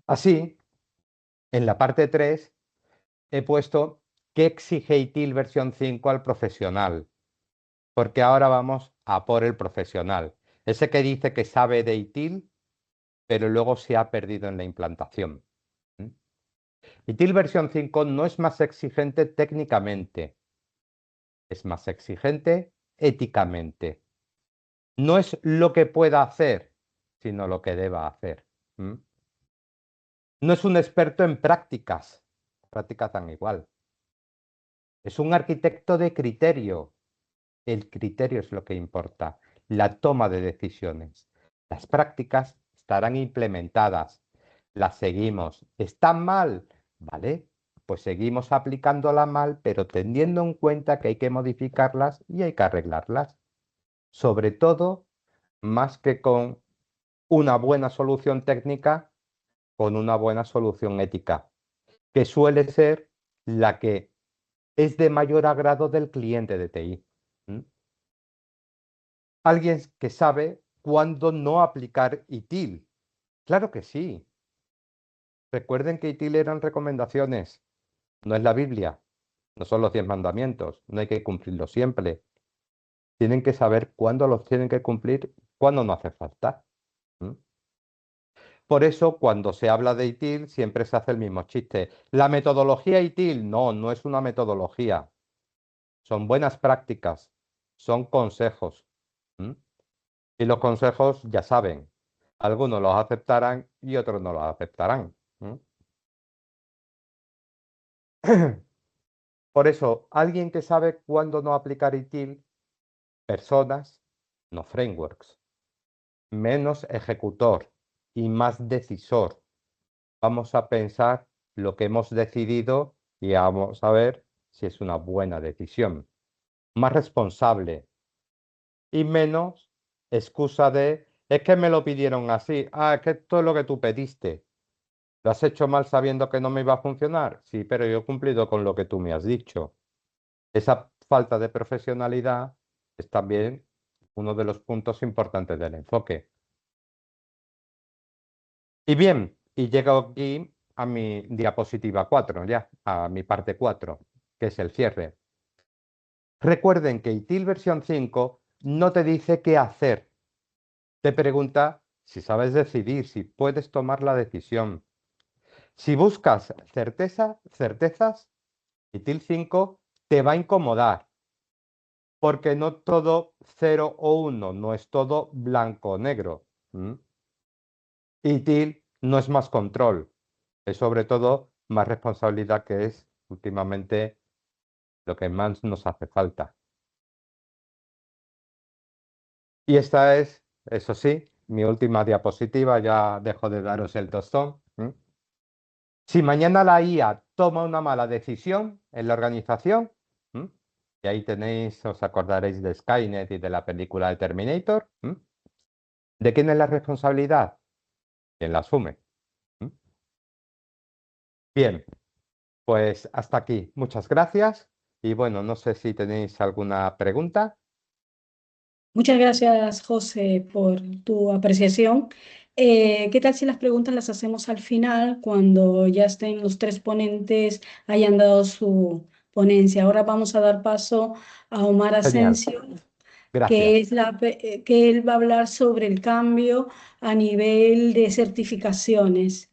Así, en la parte 3 he puesto qué exige ITIL versión 5 al profesional, porque ahora vamos a por el profesional, ese que dice que sabe de ITIL, pero luego se ha perdido en la implantación. ITIL versión 5 no es más exigente técnicamente, es más exigente éticamente. No es lo que pueda hacer, sino lo que deba hacer. No es un experto en prácticas dan igual. Es un arquitecto de criterio. El criterio es lo que importa, la toma de decisiones. Las prácticas estarán implementadas, las seguimos. ¿Están mal? ¿Vale? Pues seguimos aplicándolas mal, pero teniendo en cuenta que hay que modificarlas y hay que arreglarlas. Sobre todo, más que con una buena solución técnica, con una buena solución ética, que suele ser la que es de mayor agrado del cliente de TI. Alguien que sabe cuándo no aplicar ITIL. Claro que sí. Recuerden que ITIL eran recomendaciones, no es la Biblia, no son los 10 mandamientos, no hay que cumplirlos siempre. Tienen que saber cuándo los tienen que cumplir, cuándo no hace falta. Por eso, cuando se habla de ITIL, siempre se hace el mismo chiste. La metodología ITIL, no, no es una metodología. Son buenas prácticas, son consejos. Y los consejos, ya saben, algunos los aceptarán y otros no los aceptarán. Por eso, alguien que sabe cuándo no aplicar ITIL, personas, no frameworks, menos ejecutor y más decisor. Vamos a pensar lo que hemos decidido y vamos a ver si es una buena decisión. más responsable y menos excusa de, es que me lo pidieron así, es que esto es lo que tú pediste. ¿Lo has hecho mal sabiendo que no me iba a funcionar? Sí, pero yo he cumplido con lo que tú me has dicho. Esa falta de profesionalidad es también uno de los puntos importantes del enfoque. Y bien, y llego aquí a mi diapositiva 4, ya, a mi parte 4, que es el cierre. Recuerden que ITIL versión 5 no te dice qué hacer. Te pregunta si sabes decidir, si puedes tomar la decisión. Si buscas certezas, ITIL 5 te va a incomodar, porque no todo 0 o 1, no es todo blanco o negro. ITIL no es más control, es sobre todo más responsabilidad, que es últimamente lo que más nos hace falta. Y esta es, eso sí, mi última diapositiva, ya dejo de daros el tostón. Si mañana la IA toma una mala decisión en la organización, y ahí tenéis, os acordaréis de Skynet y de la película de Terminator, ¿de quién es la responsabilidad? ¿Quién la asume? Bien, pues hasta aquí. Muchas gracias. Y bueno, no sé si tenéis alguna pregunta. Muchas gracias, José, por tu apreciación. ¿Qué tal si las preguntas las hacemos al final, cuando ya estén los tres ponentes, hayan dado su ponencia? Ahora vamos a dar paso a Omar Genial, Asensio, gracias. que él va a hablar sobre el cambio a nivel de certificaciones.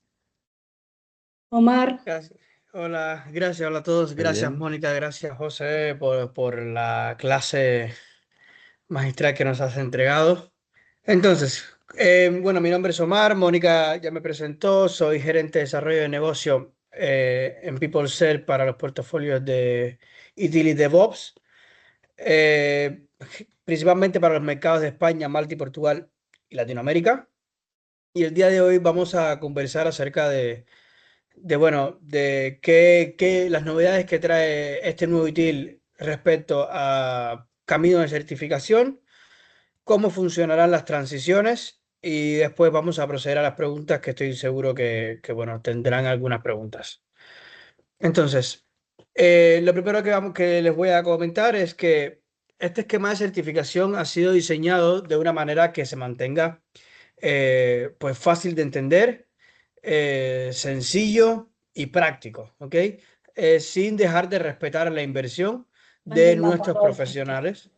Omar. Gracias. Hola, gracias, hola a todos. Muy Gracias, bien. Mónica. Gracias, José, por la clase magistral que nos has entregado. Entonces, bueno, mi nombre es Omar. Mónica ya me presentó. Soy gerente de desarrollo de negocio en PeopleCell para los portafolios de ITIL y DevOps, eh, principalmente para los mercados de España, Malta y Portugal y Latinoamérica. Y el día de hoy vamos a conversar acerca de las novedades que trae este nuevo ITIL respecto a camino de certificación, cómo funcionarán las transiciones, y después vamos a proceder a las preguntas, que estoy seguro bueno, tendrán algunas preguntas. Entonces, lo primero que les voy a comentar es que este esquema de certificación ha sido diseñado de una manera que se mantenga pues fácil de entender, sencillo y práctico, ¿ok? Sin dejar de respetar la inversión de nuestros profesionales,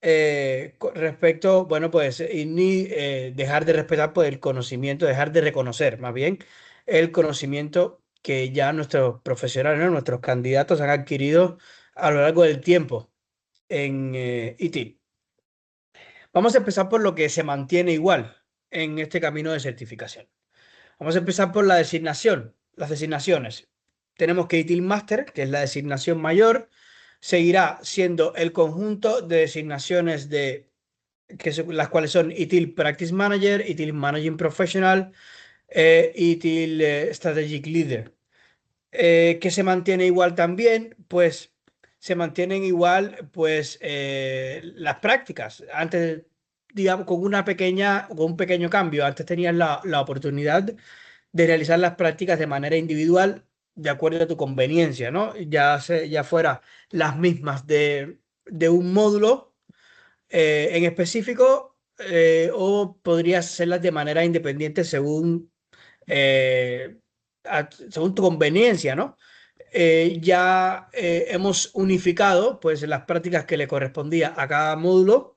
respecto, bueno, pues, y ni dejar de respetar pues, el conocimiento, dejar de reconocer más bien el conocimiento que ya nuestros profesionales, ¿no? Nuestros candidatos han adquirido a lo largo del tiempo en ITIL. Vamos a empezar por lo que se mantiene igual en este camino de certificación. Vamos a empezar por la designación, las designaciones. Tenemos que ITIL Master, que es la designación mayor, seguirá siendo el conjunto de designaciones las cuales son ITIL Practice Manager, ITIL Managing Professional, ITIL Strategic Leader. Que se mantiene igual también, pues se mantienen igual pues las prácticas. Antes, digamos, con un pequeño cambio. Antes tenías la oportunidad de realizar las prácticas de manera individual, de acuerdo a tu conveniencia, ¿no? Ya fuera las mismas de un módulo en específico, o podrías hacerlas de manera independiente eh, según tu conveniencia, ¿no? Ya hemos unificado pues las prácticas que le correspondía a cada módulo,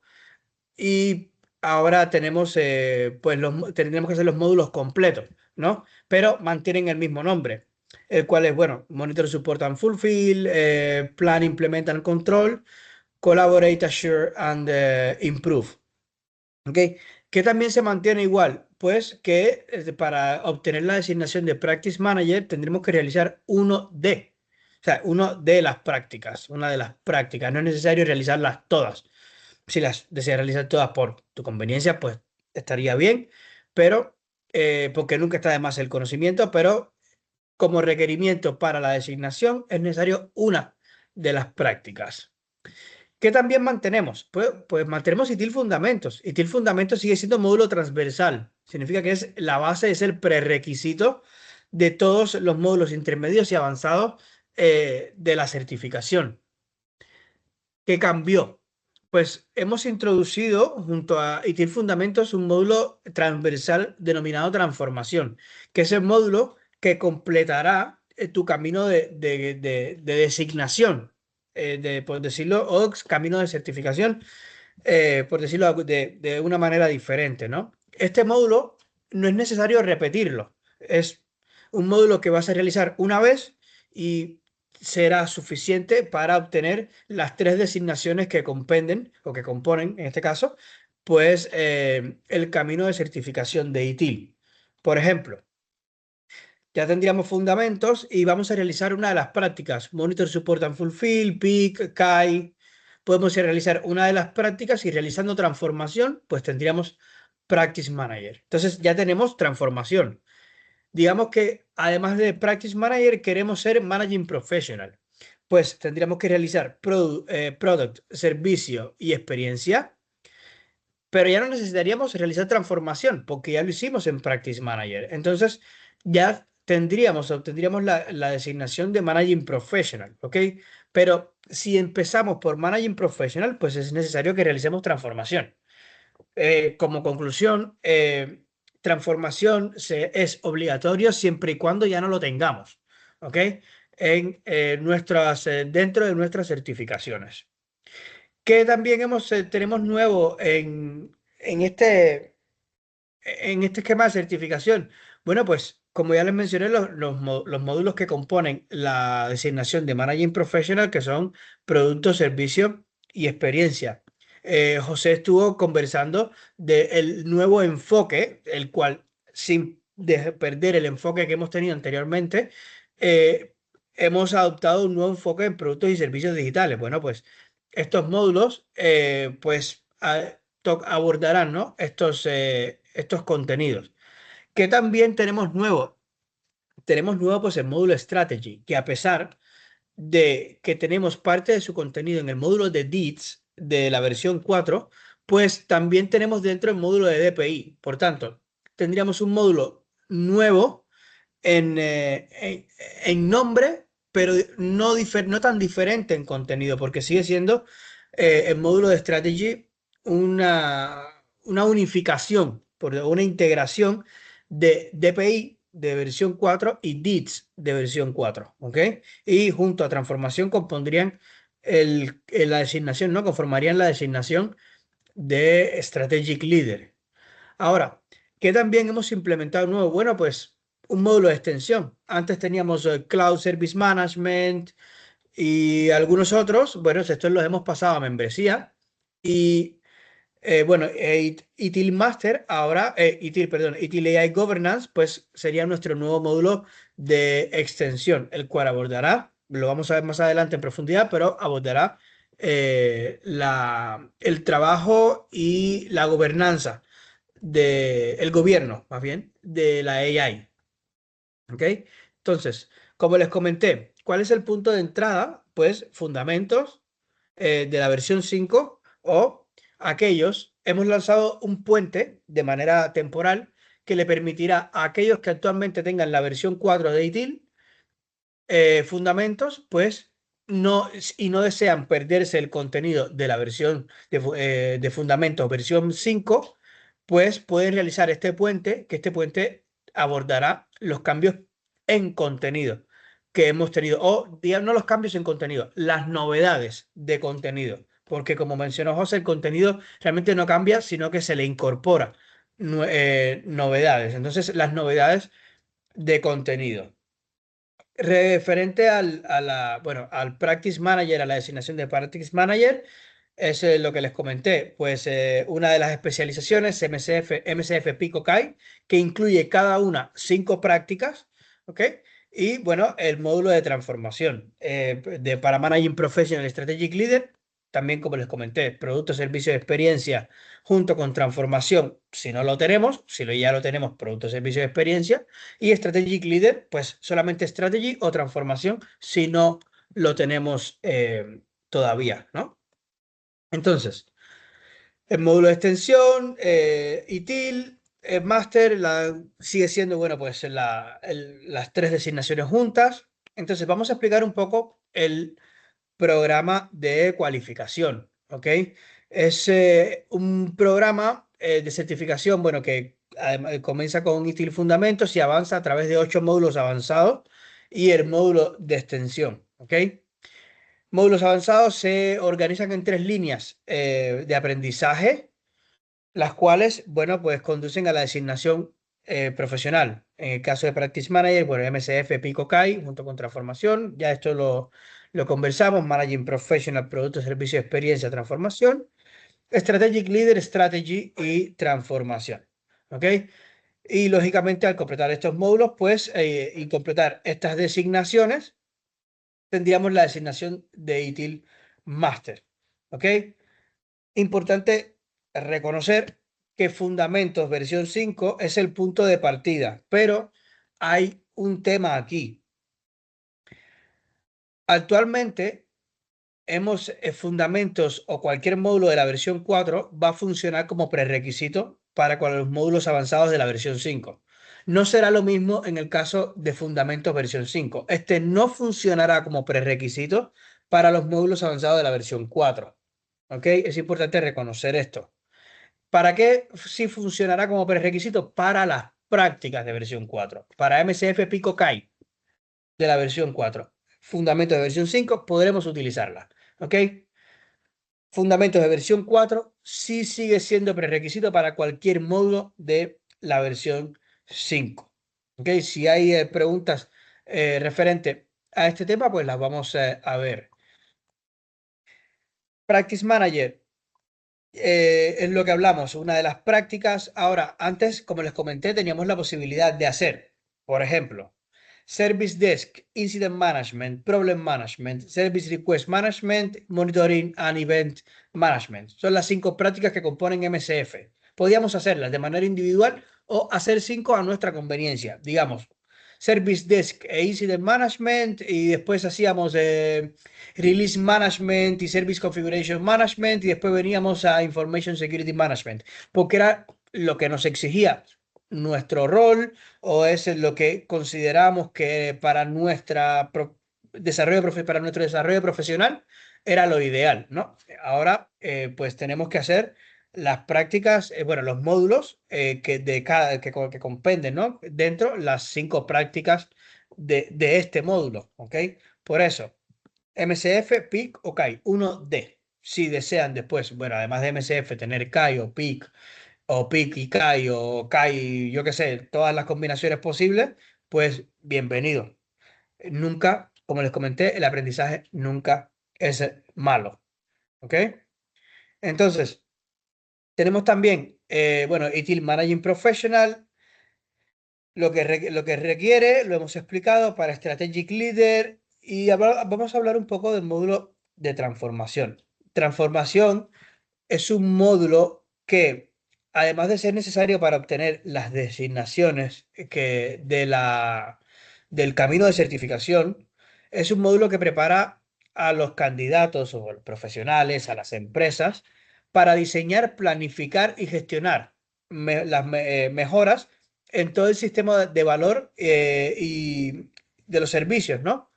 y ahora tenemos tendremos que hacer los módulos completos, ¿no? Pero mantienen el mismo nombre, el cual es, bueno, Monitor, Support and Fulfill, Plan, Implement and Control, Collaborate, Assure and Improve. ¿Ok? Que también se mantiene igual, pues que para obtener la designación de Practice Manager tendremos que realizar uno de las prácticas, una de las prácticas. No es necesario realizarlas todas. Si las deseas realizar todas por tu conveniencia, pues estaría bien, pero porque nunca está de más el conocimiento, pero como requerimiento para la designación es necesario una de las prácticas. ¿Qué también mantenemos? Pues mantenemos ITIL Fundamentos. ITIL Fundamentos sigue siendo módulo transversal. Significa que es la base, es el prerequisito de todos los módulos intermedios y avanzados de la certificación. ¿Qué cambió? Pues hemos introducido junto a ITIL Fundamentos un módulo transversal denominado Transformación, que es el módulo que completará tu camino de designación, por decirlo, o camino de certificación, por decirlo de una manera diferente, ¿no? Este módulo no es necesario repetirlo. Es un módulo que vas a realizar una vez y será suficiente para obtener las 3 designaciones que compenden o que componen, en este caso, pues el camino de certificación de ITIL. Por ejemplo, ya tendríamos fundamentos y vamos a realizar una de las prácticas, Monitor Support and Fulfill, PIC, CAI. Podemos realizar una de las prácticas y realizando transformación, pues tendríamos Practice Manager. Entonces ya tenemos transformación. Digamos que además de Practice Manager queremos ser Managing Professional. Pues tendríamos que realizar Product, Servicio y Experiencia, pero ya no necesitaríamos realizar transformación porque ya lo hicimos en Practice Manager. Entonces ya obtendríamos la designación de Managing Professional, ¿ok? Pero si empezamos por Managing Professional, pues es necesario que realicemos transformación. Como conclusión, transformación es obligatorio siempre y cuando ya no lo tengamos, ¿ok? Dentro de nuestras certificaciones. ¿Qué también tenemos nuevo en este esquema de certificación? Bueno, pues como ya les mencioné, los módulos que componen la designación de Managing Professional, que son producto, servicio y experiencia. José estuvo conversando del nuevo enfoque, el cual, sin perder el enfoque que hemos tenido anteriormente, hemos adoptado un nuevo enfoque en productos y servicios digitales. Bueno, pues estos módulos, pues abordarán, ¿no? estos contenidos. ¿Qué también tenemos nuevo? Tenemos nuevo pues el módulo Strategy, que a pesar de que tenemos parte de su contenido en el módulo de DEETS de la versión 4, pues también tenemos dentro el módulo de DPI. Por tanto, tendríamos un módulo nuevo en nombre, pero no tan diferente en contenido, porque sigue siendo el módulo de Strategy una unificación, una integración de DPI de versión 4 y DEETS de versión 4, ¿ok? Y junto a transformación compondrían la designación, ¿no? Conformarían la designación de Strategic Leader. Ahora, ¿qué también hemos implementado nuevo? Bueno, pues un módulo de extensión. Antes teníamos Cloud Service Management y algunos otros. Bueno, estos los hemos pasado a membresía. Y bueno, ITIL Master, ahora, ITIL AI Governance, pues sería nuestro nuevo módulo de extensión, el cual abordará, lo vamos a ver más adelante en profundidad, pero abordará el trabajo y la gobernanza del gobierno, más bien, de la AI. ¿Ok? Entonces, como les comenté, ¿cuál es el punto de entrada? Pues fundamentos de la versión 5 o aquellos, hemos lanzado un puente de manera temporal que le permitirá a aquellos que actualmente tengan la versión 4 de ITIL, fundamentos, pues no desean perderse el contenido de la versión de fundamentos versión 5, pues pueden realizar este puente, que este puente abordará los cambios en contenido que hemos tenido, o digamos, no los cambios en contenido, las novedades de contenido, porque como mencionó José, el contenido realmente no cambia, sino que se le incorpora novedades. Entonces, las novedades de contenido. Referente al Practice Manager, a la designación de Practice Manager, es lo que les comenté, pues una de las especializaciones MCF Pico CAI, que incluye cada una 5 prácticas, ¿ok? Y bueno, el módulo de transformación para Managing Professional Strategic Leader, también como les comenté, producto, servicio, experiencia, junto con transformación, si no lo tenemos, ya lo tenemos, producto, servicio, experiencia, y Strategic Leader, pues solamente Strategy o transformación, si no lo tenemos todavía, ¿no? Entonces, el módulo de extensión, ITIL, Master, sigue siendo, bueno, pues las 3 designaciones juntas. Entonces, vamos a explicar un poco el programa de cualificación, ¿ok? Es un programa de certificación, bueno, que comienza con ITIL Fundamentos y avanza a través de 8 módulos avanzados y el módulo de extensión, ¿ok? Módulos avanzados se organizan en 3 líneas de aprendizaje, las cuales, bueno, pues conducen a la designación profesional. En el caso de Practice Manager, bueno, MCF, Pico CAI, junto con transformación. Ya esto lo conversamos. Managing Professional, Producto, Servicio, Experiencia, Transformación. Strategic Leader, Strategy y Transformación. ¿Ok? Y lógicamente al completar estos módulos, pues, y completar estas designaciones, tendríamos la designación de ITIL Master. ¿Ok? Importante reconocer que Fundamentos versión 5 es el punto de partida, pero hay un tema aquí. Actualmente, Fundamentos o cualquier módulo de la versión 4 va a funcionar como prerequisito para los módulos avanzados de la versión 5. No será lo mismo en el caso de Fundamentos versión 5. Este no funcionará como prerequisito para los módulos avanzados de la versión 4. ¿Ok? Es importante reconocer esto. ¿Para qué sí funcionará como prerequisito? Para las prácticas de versión 4. Para MCF Pico CAI de la versión 4. Fundamentos de versión 5 podremos utilizarla. ¿Ok? Fundamentos de versión 4 sí sigue siendo prerequisito para cualquier módulo de la versión 5. ¿Ok? Si hay preguntas referentes a este tema, pues las vamos a ver. Practice Manager. Es lo que hablamos, una de las prácticas. Ahora, antes, como les comenté, teníamos la posibilidad de hacer, por ejemplo, Service Desk, Incident Management, Problem Management, Service Request Management, Monitoring and Event Management. Son las 5 prácticas que componen MCF. Podíamos hacerlas de manera individual o hacer 5 a nuestra conveniencia. Digamos, Service Desk e Incident Management y después hacíamos Release Management y Service Configuration Management y después veníamos a Information Security Management, porque era lo que nos exigía nuestro rol o es lo que consideramos que para nuestro desarrollo profesional era lo ideal, ¿no? Ahora pues tenemos que hacer las prácticas, bueno, los módulos que compenden, ¿no? Dentro las 5 prácticas de este módulo, ¿ok? Por eso, MCF, PIC o CAI, 1D. Si desean después, bueno, además de MCF, tener CAI o PIC y CAI o CAI, yo qué sé, todas las combinaciones posibles, pues bienvenido. Nunca, como les comenté, el aprendizaje nunca es malo, ¿ok? Entonces, tenemos también, bueno, ITIL Managing Professional, lo que requiere, lo hemos explicado para Strategic Leader y vamos a hablar un poco del módulo de transformación. Transformación es un módulo que, además de ser necesario para obtener las designaciones del camino de certificación, es un módulo que prepara a los candidatos o los profesionales, a las empresas, para diseñar, planificar y gestionar las mejoras en todo el sistema de valor y de los servicios, ¿no?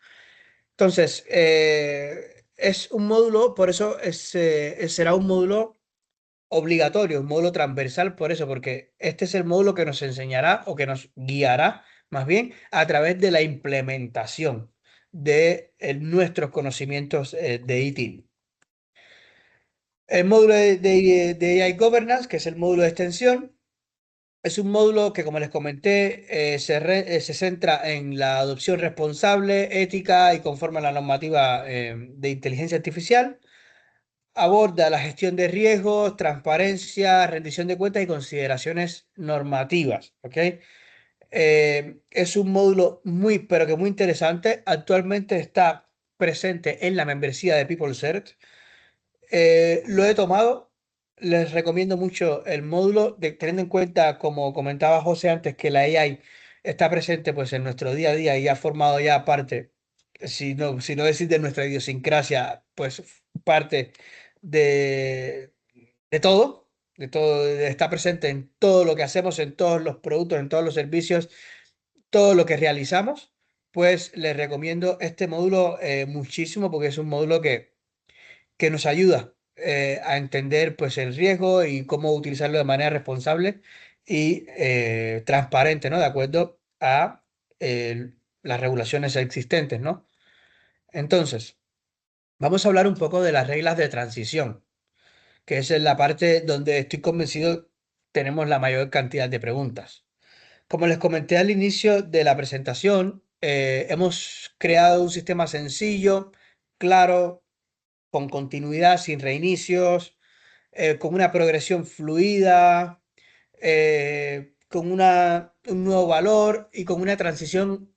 Entonces, es un módulo, por eso será un módulo obligatorio, un módulo transversal, por eso, porque este es el módulo que nos enseñará o que nos guiará, más bien, a través de la implementación de nuestros conocimientos de ITIL. El módulo de AI Governance, que es el módulo de extensión, es un módulo que, como les comenté, se centra en la adopción responsable, ética y conforme a la normativa de inteligencia artificial. Aborda la gestión de riesgos, transparencia, rendición de cuentas y consideraciones normativas. ¿Ok? Es un módulo muy, pero que muy interesante. Actualmente está presente en la membresía de PeopleCert. Lo he tomado. Les recomiendo mucho el módulo, teniendo en cuenta, como comentaba José antes, que la AI está presente pues, en nuestro día a día y ha formado ya parte, si no decir de nuestra idiosincrasia, pues parte de todo, está presente en todo lo que hacemos, en todos los productos, en todos los servicios, todo lo que realizamos, pues les recomiendo este módulo muchísimo porque es un módulo que nos ayuda a entender pues el riesgo y cómo utilizarlo de manera responsable y transparente, ¿no? De acuerdo a las regulaciones existentes, ¿no? Entonces, vamos a hablar un poco de las reglas de transición, que es en la parte donde estoy convencido tenemos la mayor cantidad de preguntas. Como les comenté al inicio de la presentación, hemos creado un sistema sencillo, claro, con continuidad, sin reinicios, con una progresión fluida, con un nuevo valor y con una transición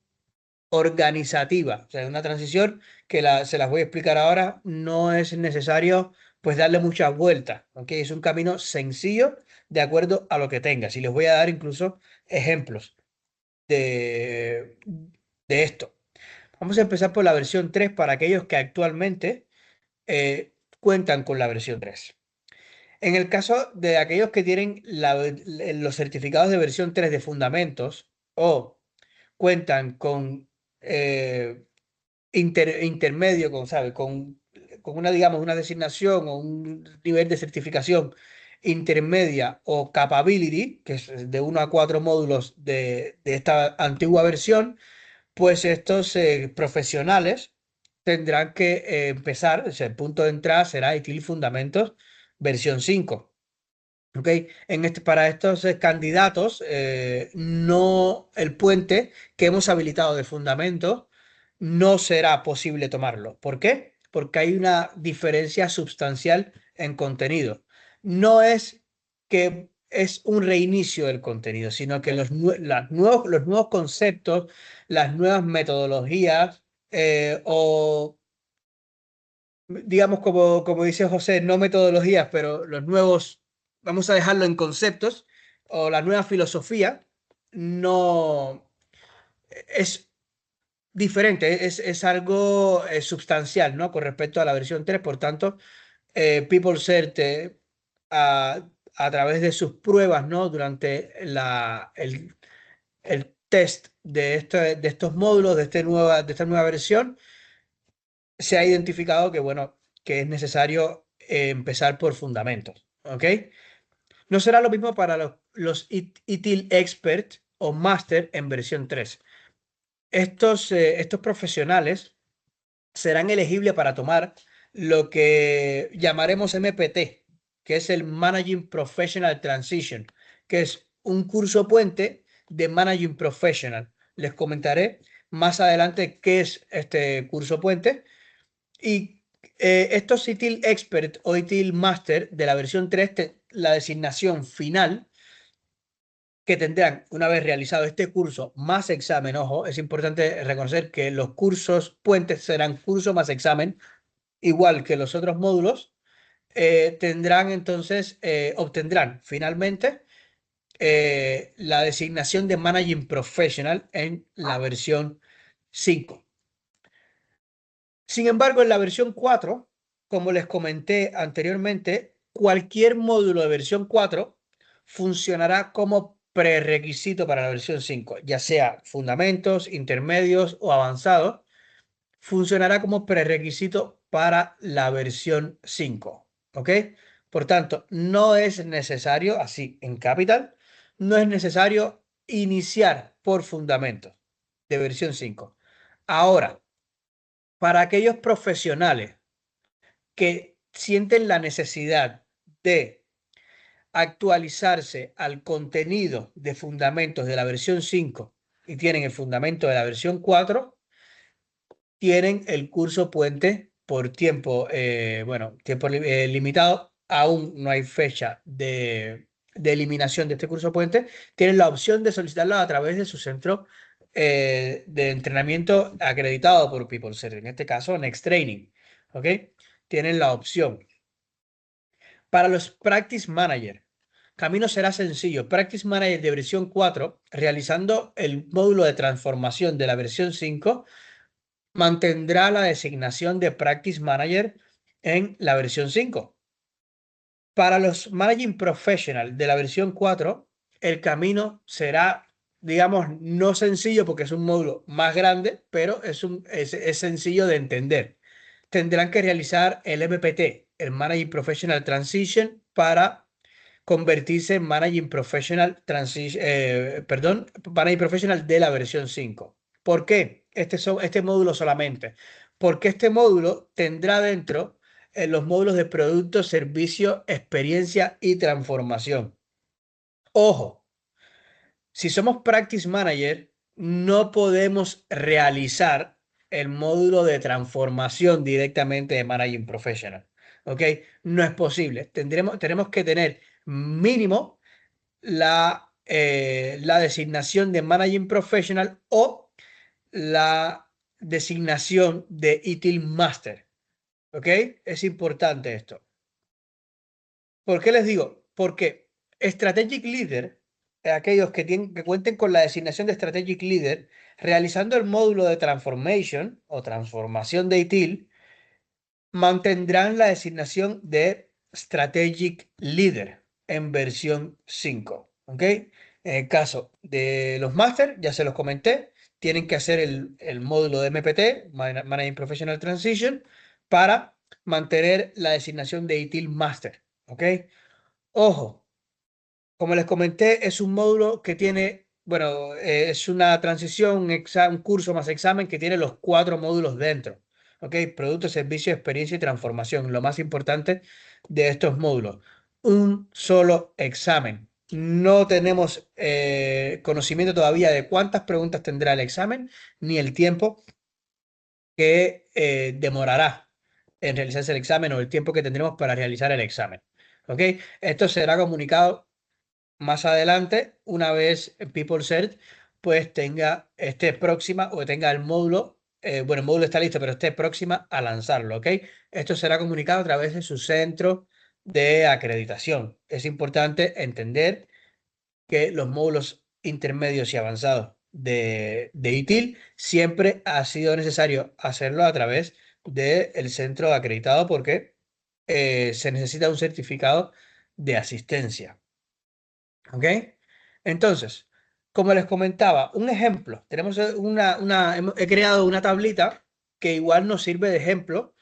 organizativa. O sea, una transición que se las voy a explicar ahora, no es necesario pues darle muchas vueltas, ¿ok? Es un camino sencillo de acuerdo a lo que tengas. Y les voy a dar incluso ejemplos de esto. Vamos a empezar por la versión 3 para aquellos que actualmente cuentan con la versión 3. En el caso de aquellos que tienen los certificados de versión 3 de fundamentos o cuentan con intermedio, con una, digamos, una designación o un nivel de certificación intermedia o capability, que es de 1 a 4 módulos de esta antigua versión, pues estos profesionales tendrán que empezar, o sea, el punto de entrada será ITIL Fundamentos versión 5. ¿Ok? Para estos candidatos, no, el puente que hemos habilitado de fundamentos no será posible tomarlo. ¿Por qué? Porque hay una diferencia sustancial en contenido. No es que es un reinicio del contenido, sino que los nuevos conceptos, las nuevas metodologías o digamos como dice José, no metodologías, pero los nuevos, vamos a dejarlo en conceptos, o la nueva filosofía, no es diferente, es algo sustancial, ¿no? Con respecto a la versión 3, por tanto, PeopleCert a través de sus pruebas, ¿no? Durante el test de estos módulos, de esta nueva versión, se ha identificado que, bueno, que es necesario empezar por fundamentos, ¿ok? No será lo mismo para los ITIL Expert o Master en versión 3. Estos profesionales serán elegibles para tomar lo que llamaremos MPT, que es el Managing Professional Transition, que es un curso puente de Managing Professional. Les comentaré más adelante qué es este curso puente. Y estos ITIL Expert o ITIL Master de la versión 3, la designación final que tendrán una vez realizado este curso más examen, ojo, es importante reconocer que los cursos puentes serán curso más examen, igual que los otros módulos, tendrán entonces, obtendrán finalmente la designación de Managing Professional en la versión 5. Sin embargo, en la versión 4, como les comenté anteriormente, cualquier módulo de versión 4 funcionará como prerequisito para la versión 5, ya sea fundamentos, intermedios o avanzados, funcionará como prerequisito para la versión 5, ¿ok? Por tanto, no es necesario, así en capital, no es necesario iniciar por fundamentos de versión 5. Ahora, para aquellos profesionales que sienten la necesidad de actualizarse al contenido de fundamentos de la versión 5 y tienen el fundamento de la versión 4, tienen el curso puente por tiempo, tiempo limitado. Aún no hay fecha de eliminación de este curso puente. Tienen la opción de solicitarlo a través de su centro de entrenamiento acreditado por PeopleCert, en este caso Next Training, ¿ok? Tienen la opción. Para los Practice Manager, camino será sencillo. Practice Manager de versión 4, realizando el módulo de transformación de la versión 5, mantendrá la designación de Practice Manager en la versión 5. Para los Managing Professional de la versión 4, el camino será, digamos, no sencillo porque es un módulo más grande, pero es sencillo de entender. Tendrán que realizar el MPT, el Managing Professional Transition, para convertirse en Managing Professional Managing Professional de la versión 5. ¿Por qué este módulo solamente? Porque este módulo tendrá dentro los módulos de producto, servicio, experiencia y transformación. Ojo, si somos Practice Manager, no podemos realizar el módulo de transformación directamente de Managing Professional. ¿Ok? No es posible. Tenemos que tener mínimo la designación de Managing Professional o la designación de ITIL Master. ¿Ok? Es importante esto. ¿Por qué les digo? Porque Strategic Leader, aquellos que cuenten con la designación de Strategic Leader, realizando el módulo de Transformation o transformación de ITIL, mantendrán la designación de Strategic Leader en versión 5. ¿Ok? En el caso de los Master, ya se los comenté, tienen que hacer el módulo de MPT, Managing Professional Transition, para mantener la designación de ITIL Master. ¿Ok? Ojo, como les comenté, es un módulo que tiene, bueno, es una transición, un curso más examen que tiene los 4 módulos dentro. ¿Ok? Producto, servicio, experiencia y transformación. Lo más importante de estos módulos. Un solo examen. No tenemos conocimiento todavía de cuántas preguntas tendrá el examen, ni el tiempo que demorará en realizarse el examen o el tiempo que tendremos para realizar el examen. ¿Ok? Esto será comunicado más adelante, una vez PeopleCert pues esté próxima o tenga el módulo, bueno, el módulo está listo, pero esté próxima a lanzarlo, ¿ok? Esto será comunicado a través de su centro de acreditación. Es importante entender que los módulos intermedios y avanzados de ITIL siempre ha sido necesario hacerlo a través del centro acreditado porque se necesita un certificado de asistencia. ¿Ok? Entonces, como les comentaba, un ejemplo. He creado una tablita que igual nos sirve de ejemplo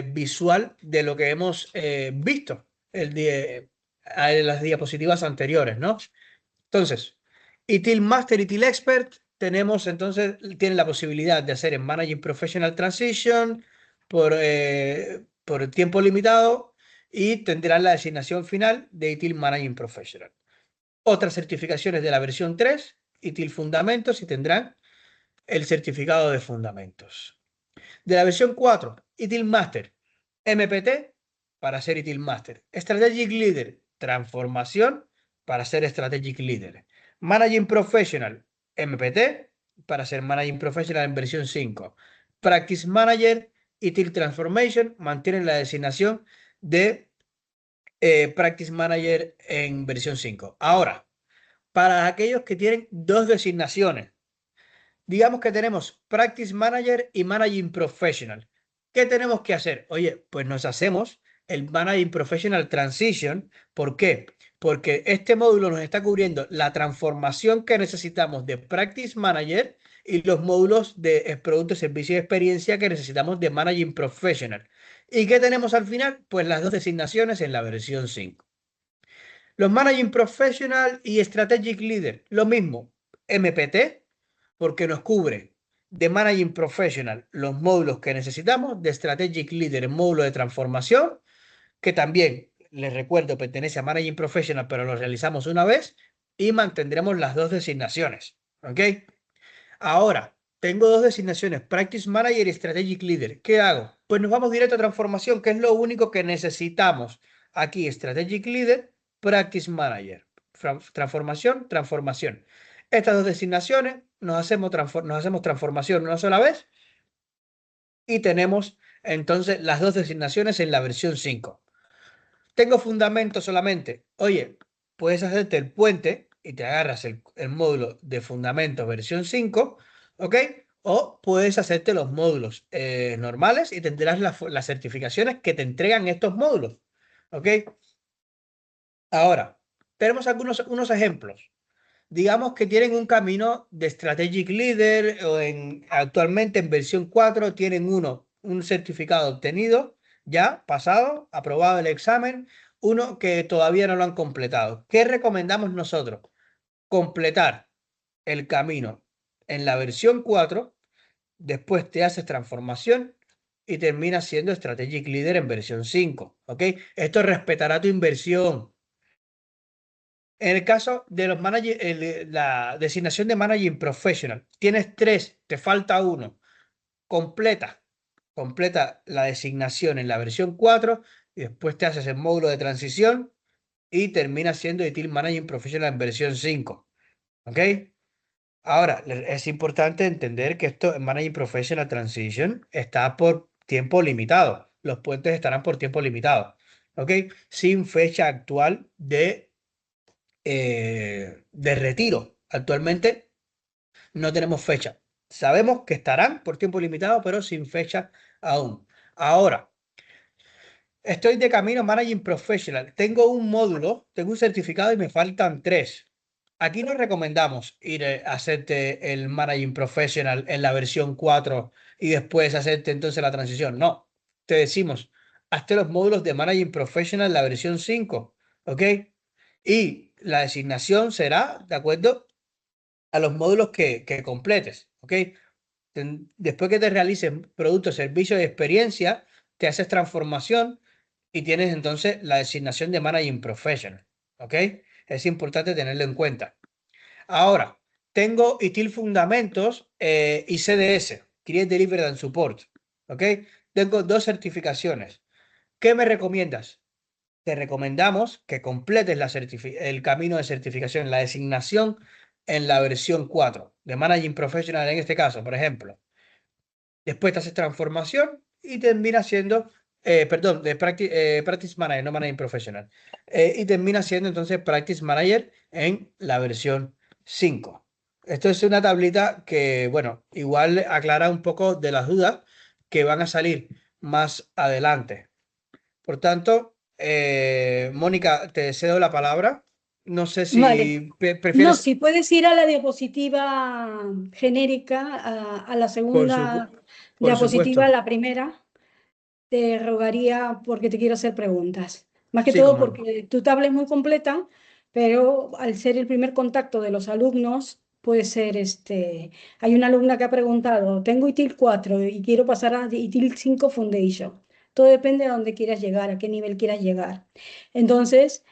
visual de lo que hemos visto en las diapositivas anteriores, ¿no? Entonces, ITIL Master, ITIL Expert, tienen la posibilidad de hacer en Managing Professional Transition por tiempo limitado y tendrán la designación final de ITIL Managing Professional. Otras certificaciones de la versión 3, ITIL Fundamentos, y tendrán el certificado de Fundamentos. De la versión 4, ITIL Master, MPT, para ser ITIL Master. Strategic Leader, Transformación, para ser Strategic Leader. Managing Professional, MPT, para ser Managing Professional en versión 5. Practice Manager, ITIL Transformation, mantienen la designación de Practice Manager en versión 5. Ahora, para aquellos que tienen 2 designaciones, digamos que tenemos Practice Manager y Managing Professional. ¿Qué tenemos que hacer? Oye, pues nos hacemos el Managing Professional Transition. ¿Por qué? Porque este módulo nos está cubriendo la transformación que necesitamos de Practice Manager y los módulos de producto, servicio y experiencia que necesitamos de Managing Professional. ¿Y qué tenemos al final? Pues las 2 designaciones en la versión 5. Los Managing Professional y Strategic Leader, lo mismo, MPT, porque nos cubre de Managing Professional los módulos que necesitamos, de Strategic Leader el módulo de transformación, que también, les recuerdo, pertenece a Managing Professional, pero lo realizamos una vez y mantendremos las 2 designaciones. ¿Ok? Ahora, tengo 2 designaciones, Practice Manager y Strategic Leader. ¿Qué hago? Pues nos vamos directo a transformación, que es lo único que necesitamos. Aquí, Strategic Leader, Practice Manager. Transformación, transformación. Estas 2 designaciones nos hacemos transformación una sola vez y tenemos entonces las 2 designaciones en la versión 5. Tengo fundamento solamente. Oye, puedes hacerte el puente y te agarras el módulo de fundamento versión 5, ¿ok? O puedes hacerte los módulos normales y tendrás las certificaciones que te entregan estos módulos, ¿ok? Ahora, tenemos unos ejemplos. Digamos que tienen un camino de Strategic Leader o actualmente en versión 4 tienen un certificado obtenido, ya pasado, aprobado el examen, uno que todavía no lo han completado. ¿Qué recomendamos nosotros? Completar el camino en la versión 4, después te haces transformación y terminas siendo Strategic Leader en versión 5. ¿Ok? Esto respetará tu inversión. En el caso de los la designación de Managing Professional, tienes 3, te falta uno. Completa la designación en la versión 4 y después te haces el módulo de transición y terminas siendo ITIL Managing Professional en versión 5. ¿Ok? Ahora, es importante entender que esto en Managing Professional Transition está por tiempo limitado. Los puentes estarán por tiempo limitado. ¿Ok? Sin fecha actual de retiro. Actualmente no tenemos fecha. Sabemos que estarán por tiempo limitado, pero sin fecha aún. Ahora, estoy de camino a Managing Professional. Tengo un módulo, tengo un certificado y me faltan 3. Aquí no recomendamos ir a hacerte el Managing Professional en la versión 4 y después hacerte entonces la transición. No, te decimos, hazte los módulos de Managing Professional en la versión 5, ¿ok? Y la designación será de acuerdo a los módulos que completes, ¿ok? Después que te realicen productos, servicios y experiencia, te haces transformación y tienes entonces la designación de Managing Professional, ¿ok? Es importante tenerlo en cuenta. Ahora, tengo ITIL Fundamentos y CDS, Create, Delivery and Support, ¿ok? Tengo 2 certificaciones. ¿Qué me recomiendas? Te recomendamos que completes el camino de certificación, la designación en la versión 4 de Managing Professional en este caso, por ejemplo. Después te haces transformación y termina siendo, perdón, de Practice Manager, no Managing Professional. Y termina siendo entonces Practice Manager en la versión 5. Esto es una tablita que, bueno, igual aclara un poco de las dudas que van a salir más adelante. Por tanto, Mónica, te cedo la palabra. No sé Vale. si No, prefieres, si puedes ir a la diapositiva genérica, a la por segunda por diapositiva, supuesto. la primera, te rogaría porque te quiero hacer preguntas. Más que Sí, todo cómo no. porque tu tabla es muy completa, pero al ser el primer contacto de los alumnos, puede ser Hay una alumna que ha preguntado, tengo ITIL 4 y quiero pasar a ITIL 5 Foundation. Todo depende de dónde quieras llegar, a qué nivel quieras llegar. Entonces,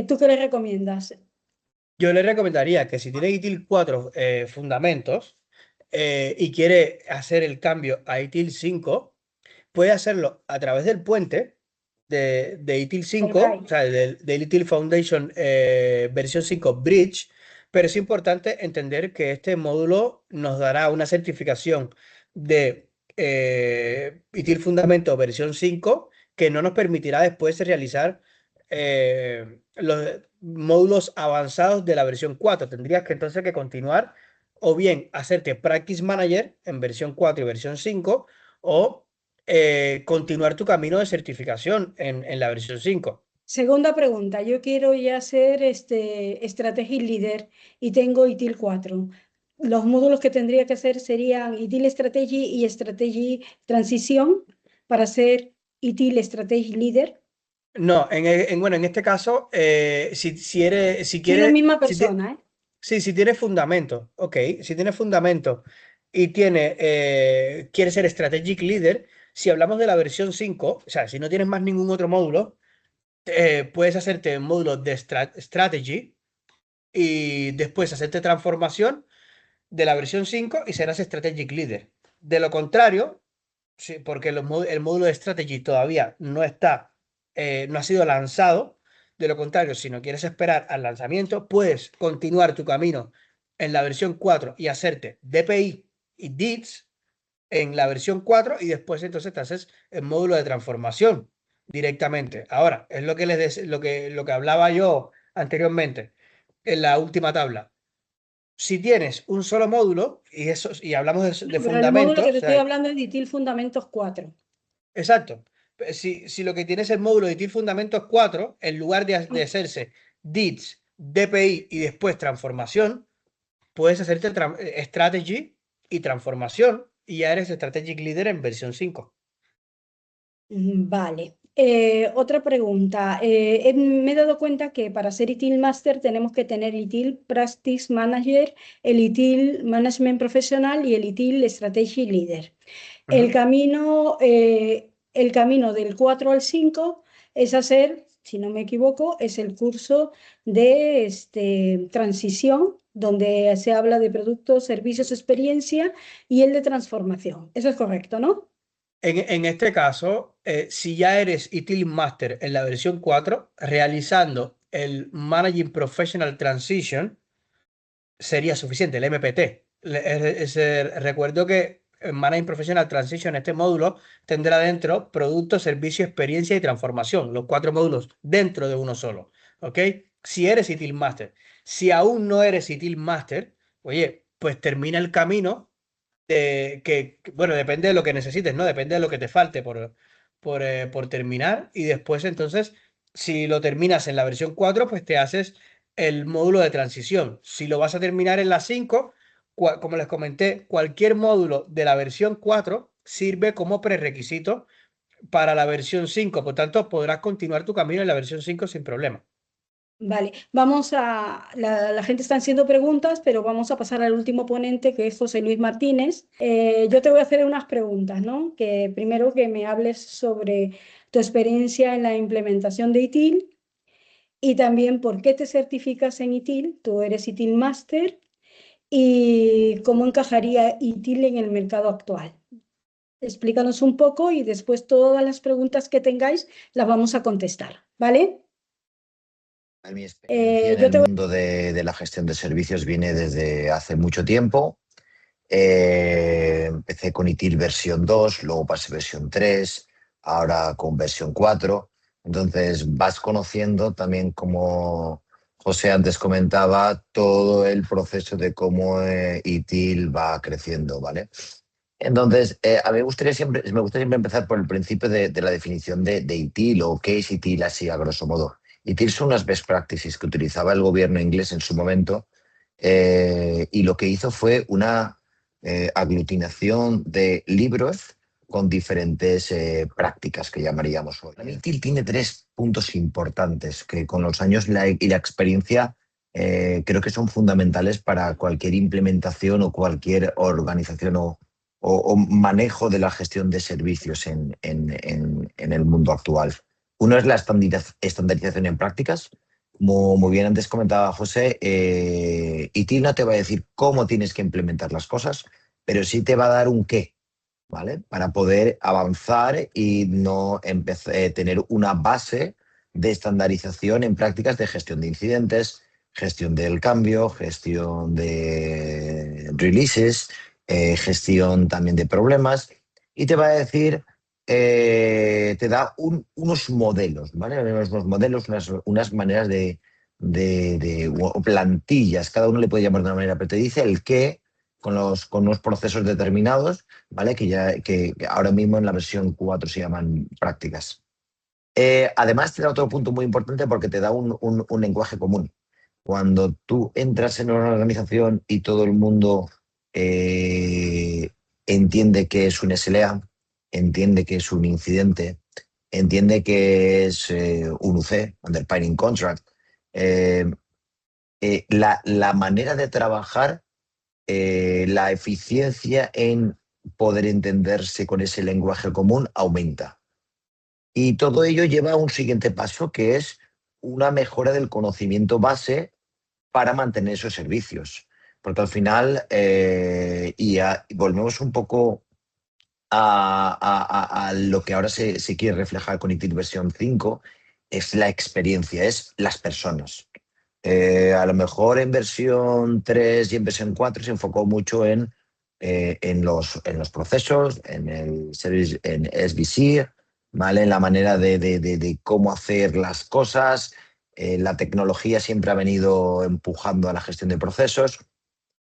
¿tú qué le recomiendas? Yo le recomendaría que si tiene ITIL 4 fundamentos y quiere hacer el cambio a ITIL 5, puede hacerlo a través del puente de ITIL El 5, o RAI. sea, del ITIL Foundation versión 5 Bridge, pero es importante entender que este módulo nos dará una certificación de ITIL Fundamento versión 5 que no nos permitirá después realizar los módulos avanzados de la versión 4. Tendrías que entonces que continuar o bien hacerte Practice Manager en versión 4 y versión 5 o continuar tu camino de certificación en la versión 5. Segunda pregunta, yo quiero ya ser Strategy Leader y tengo ITIL 4. Los módulos que tendría que hacer serían ITIL Strategy y Strategy Transición para ser ITIL Strategy Leader. No, bueno, en este caso, si Soy la quieres, misma persona, ¿eh? sí, si tienes fundamento, ok, si tienes fundamento y quieres ser Strategic Leader, si hablamos de la versión 5, o sea, si no tienes más ningún otro módulo, puedes hacerte un módulo de Strategy y después hacerte transformación de la versión 5 y serás Strategic Leader. De lo contrario, sí, porque el módulo de Strategy todavía no ha sido lanzado. De lo contrario, si no quieres esperar al lanzamiento, puedes continuar tu camino en la versión 4 y hacerte DPI y DITS en la versión 4 y después entonces te haces el módulo de transformación directamente. Ahora, es lo que hablaba yo anteriormente en la última tabla. Si tienes un solo módulo y hablamos de Pero el módulo que fundamentos, te o estoy sea, hablando es de ITIL Fundamentos 4. exacto. Si lo que tienes el módulo de ITIL Fundamentos 4, en lugar de hacerse DITS, DPI y después transformación, puedes hacerte strategy y transformación y ya eres Strategic Leader en versión 5. Vale. Otra pregunta. Me he dado cuenta que para ser ITIL Master tenemos que tener ITIL Practice Manager, el ITIL Management Professional y el ITIL Strategy Leader. El camino del 4 al 5 es hacer, si no me equivoco, es el curso de transición, donde se habla de productos, servicios, experiencia, y el de transformación. Eso es correcto, ¿no? En este caso, si ya eres ITIL Master en la versión 4, realizando el Managing Professional Transition sería suficiente, el MPT. Recuerdo que el Managing Professional Transition, este módulo, tendrá dentro producto, servicio, experiencia y transformación, los 4 módulos dentro de uno solo. ¿Ok? Si eres ITIL Master. Si aún no eres ITIL Master, oye, pues termina el camino bueno, depende de lo que necesites, ¿no? Depende de lo que te falte por terminar. Y después, entonces, si lo terminas en la versión 4, pues te haces el módulo de transición. Si lo vas a terminar en la 5, como les comenté, cualquier módulo de la versión 4 sirve como prerequisito para la versión 5. Por tanto, podrás continuar tu camino en la versión 5 sin problema. Vale, la gente está haciendo preguntas, pero vamos a pasar al último ponente, que es José Luis Martínez. Yo te voy a hacer unas preguntas, ¿no? Que primero que me hables sobre tu experiencia en la implementación de ITIL y también por qué te certificas en ITIL, tú eres ITIL Master, y cómo encajaría ITIL en el mercado actual. Explícanos un poco y después todas las preguntas que tengáis las vamos a contestar, ¿vale? Mi experiencia en el mundo de la gestión de servicios viene desde hace mucho tiempo. Empecé con ITIL versión 2, luego pasé versión 3, ahora con versión 4. Entonces vas conociendo también, como José antes comentaba, todo el proceso de cómo ITIL va creciendo, ¿vale? Entonces, a mí me gustaría siempre empezar por el principio de la definición de ITIL, o qué es ITIL así a grosso modo. ITIL son unas best practices que utilizaba el gobierno inglés en su momento, y lo que hizo fue una aglutinación de libros con diferentes prácticas que llamaríamos hoy. ITIL tiene 3 puntos importantes que con los años y la experiencia creo que son fundamentales para cualquier implementación o cualquier organización o manejo de la gestión de servicios en el mundo actual. Uno es la estandarización en prácticas. Como muy bien antes comentaba José, ITIL no te va a decir cómo tienes que implementar las cosas, pero sí te va a dar un qué, ¿vale? Para poder avanzar y no tener una base de estandarización en prácticas de gestión de incidentes, gestión del cambio, gestión de releases, gestión también de problemas, y te va a decir, te da unos modelos, ¿vale? Unos modelos, unas maneras o plantillas, cada uno le puede llamar de una manera, pero te dice el qué con unos procesos determinados, ¿vale? Que ahora mismo en la versión 4 se llaman prácticas. Además te da otro punto muy importante porque te da un lenguaje común. Cuando tú entras en una organización y todo el mundo entiende que es un SLA, entiende que es un incidente, entiende que es un UC, Underpinning Contract, la manera de trabajar, la eficiencia en poder entenderse con ese lenguaje común aumenta. Y todo ello lleva a un siguiente paso, que es una mejora del conocimiento base para mantener esos servicios. Porque al final, y volvemos un poco a lo que ahora se quiere reflejar con ITIL versión 5, es la experiencia, es las personas. A lo mejor en versión 3 y en versión 4 se enfocó mucho en los procesos, en el service, en SBC, ¿vale? En la manera de cómo hacer las cosas. La tecnología siempre ha venido empujando a la gestión de procesos,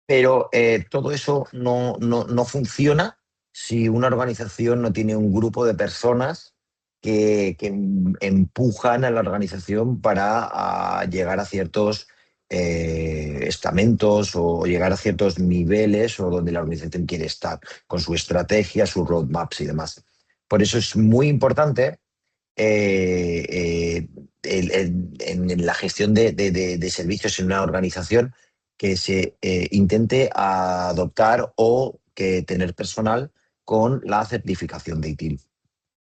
pero todo eso no funciona si una organización no tiene un grupo de personas que empujan a la organización para llegar a ciertos estamentos o llegar a ciertos niveles o donde la organización quiere estar, con su estrategia, sus roadmaps y demás. Por eso es muy importante en la gestión de servicios en una organización que se intente adoptar o que tener personal con la certificación de ITIL.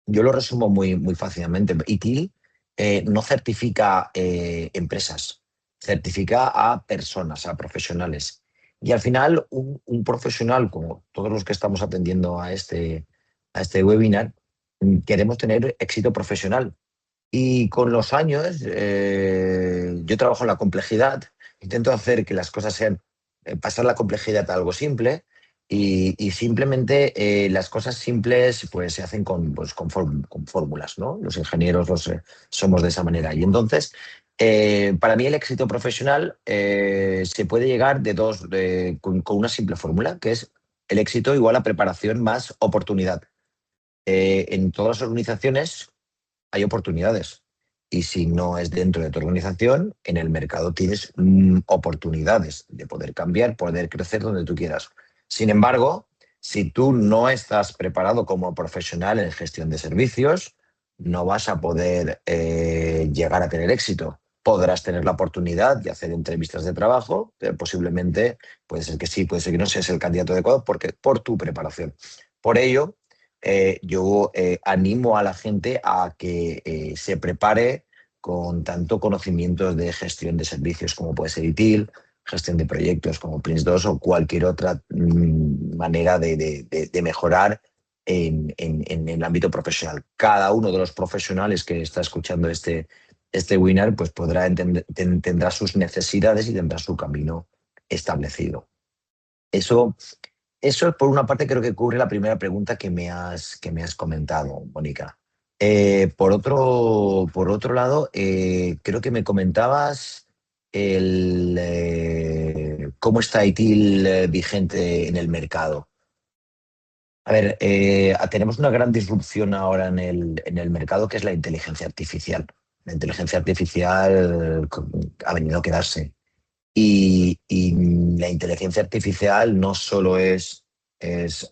Yo lo resumo muy fácilmente. ITIL no certifica empresas, certifica a personas, a profesionales. Y al final, un profesional, como todos los que estamos atendiendo a este webinar, queremos tener éxito profesional. Y con los años, yo trabajo en la complejidad, intento hacer que las cosas sean, pasar la complejidad a algo simple y simplemente las cosas simples pues, se hacen con fórmulas, ¿no? Los ingenieros somos de esa manera. Y entonces, para mí el éxito profesional se puede llegar con una simple fórmula, que es el éxito igual a preparación más oportunidad. En todas las organizaciones hay oportunidades. Y si no es dentro de tu organización, en el mercado tienes oportunidades de poder cambiar, poder crecer donde tú quieras. Sin embargo, si tú no estás preparado como profesional en gestión de servicios, no vas a poder llegar a tener éxito. Podrás tener la oportunidad de hacer entrevistas de trabajo, pero posiblemente puede ser que sí, puede ser que no seas el candidato adecuado por tu preparación. Por ello, yo animo a la gente a que se prepare con tanto conocimientos de gestión de servicios como puede ser ITIL, gestión de proyectos como Prince2 o cualquier otra manera de mejorar en el ámbito profesional. Cada uno de los profesionales que está escuchando este webinar pues tendrá sus necesidades y tendrá su camino establecido. Eso por una parte creo que cubre la primera pregunta que me has comentado, Mónica. Por otro lado, creo que me comentabas cómo está ITIL vigente en el mercado. A ver, tenemos una gran disrupción ahora en el mercado que es la inteligencia artificial. La inteligencia artificial ha venido a quedarse. Y la inteligencia artificial no solo es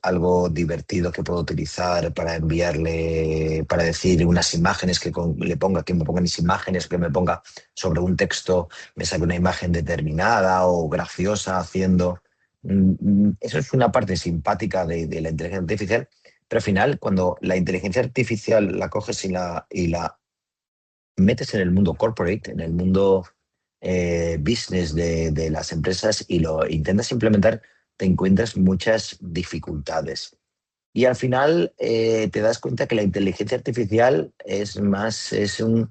algo divertido que puedo utilizar para enviarle, para decir unas imágenes que me ponga mis imágenes, que me ponga sobre un texto, me saque una imagen determinada o graciosa haciendo. Eso es una parte simpática de la inteligencia artificial, pero al final cuando la inteligencia artificial la coges y la metes en el mundo corporate, en el mundo business de las empresas y lo intentas implementar, te encuentras muchas dificultades. Y al final te das cuenta que la inteligencia artificial es una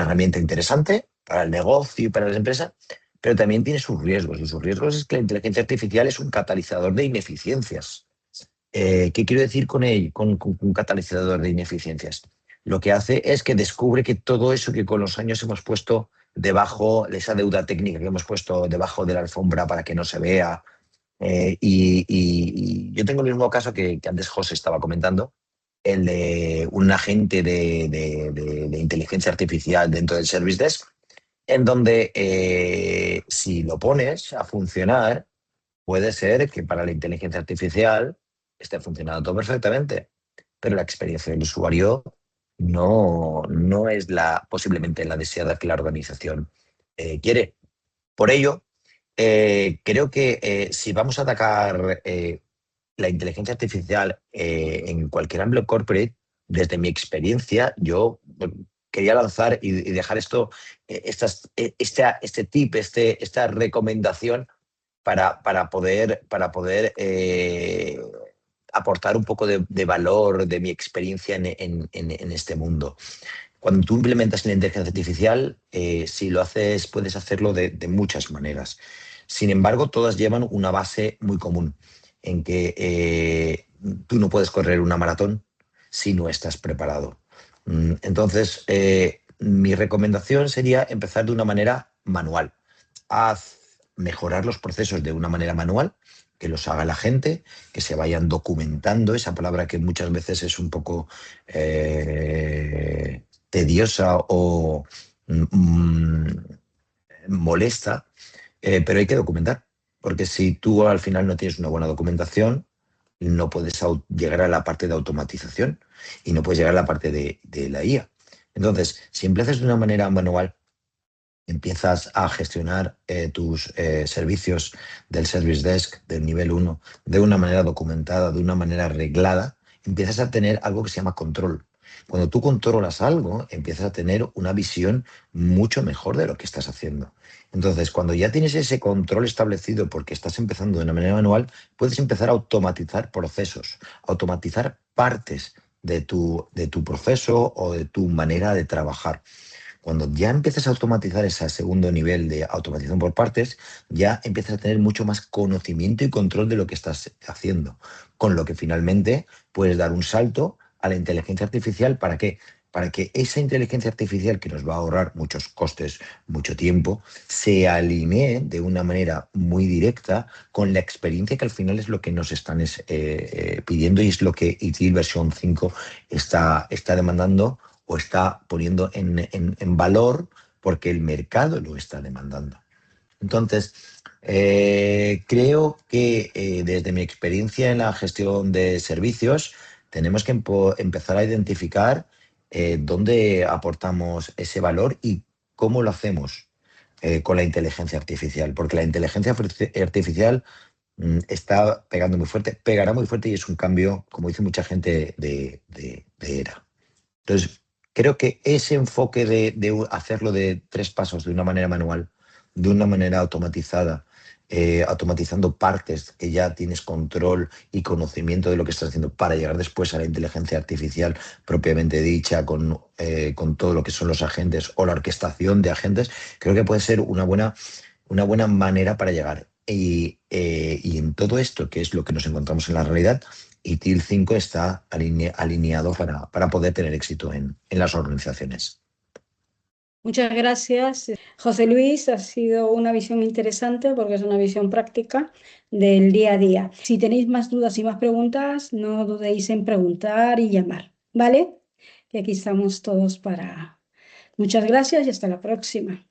herramienta interesante para el negocio y para las empresas, pero también tiene sus riesgos. Y sus riesgos es que la inteligencia artificial es un catalizador de ineficiencias. ¿Qué quiero decir con un catalizador de ineficiencias? Lo que hace es que descubre que todo eso que con los años hemos puesto debajo, esa deuda técnica que hemos puesto debajo de la alfombra para que no se vea, y yo tengo el mismo caso que antes José estaba comentando, el de un agente de inteligencia artificial dentro del Service Desk, en donde si lo pones a funcionar, puede ser que para la inteligencia artificial esté funcionando todo perfectamente, pero la experiencia del usuario no es posiblemente la deseada que la organización quiere. Por ello, creo que si vamos a atacar la inteligencia artificial en cualquier ámbito corporate, desde mi experiencia, yo quería lanzar y dejar esta recomendación para poder aportar un poco de valor de mi experiencia en este mundo. Cuando tú implementas la inteligencia artificial, si lo haces, puedes hacerlo de muchas maneras. Sin embargo, todas llevan una base muy común, en que tú no puedes correr una maratón si no estás preparado. Entonces, mi recomendación sería empezar de una manera manual. Mejorar los procesos de una manera manual que los haga la gente, que se vayan documentando, esa palabra que muchas veces es un poco tediosa o molesta, pero hay que documentar, porque si tú al final no tienes una buena documentación, no puedes llegar a la parte de automatización y no puedes llegar a la parte de la IA. Entonces, si empiezas de una manera manual, empiezas a gestionar tus servicios del Service Desk del nivel 1 de una manera documentada, de una manera reglada, empiezas a tener algo que se llama control. Cuando tú controlas algo, empiezas a tener una visión mucho mejor de lo que estás haciendo. Entonces, cuando ya tienes ese control establecido porque estás empezando de una manera manual, puedes empezar a automatizar procesos, automatizar partes de tu proceso o de tu manera de trabajar. Cuando ya empiezas a automatizar ese segundo nivel de automatización por partes, ya empiezas a tener mucho más conocimiento y control de lo que estás haciendo, con lo que finalmente puedes dar un salto a la inteligencia artificial. ¿Para qué? Para que esa inteligencia artificial, que nos va a ahorrar muchos costes, mucho tiempo, se alinee de una manera muy directa con la experiencia, que al final es lo que nos están pidiendo y es lo que ITIL versión 5 está demandando o está poniendo en valor porque el mercado lo está demandando. Entonces, creo que desde mi experiencia en la gestión de servicios, tenemos que empezar a identificar dónde aportamos ese valor y cómo lo hacemos con la inteligencia artificial, porque la inteligencia artificial está pegando muy fuerte, pegará muy fuerte y es un cambio, como dice mucha gente, de era. Entonces, creo que ese enfoque de hacerlo de 3 pasos de una manera manual, de una manera automatizada, automatizando partes que ya tienes control y conocimiento de lo que estás haciendo para llegar después a la inteligencia artificial propiamente dicha, con todo lo que son los agentes o la orquestación de agentes, creo que puede ser una buena manera para llegar. Y en todo esto, que es lo que nos encontramos en la realidad, ITIL 5 está alineado para poder tener éxito en las organizaciones. Muchas gracias, José Luis. Ha sido una visión interesante porque es una visión práctica del día a día. Si tenéis más dudas y más preguntas, no dudéis en preguntar y llamar, ¿vale? Que aquí estamos todos para... Muchas gracias y hasta la próxima.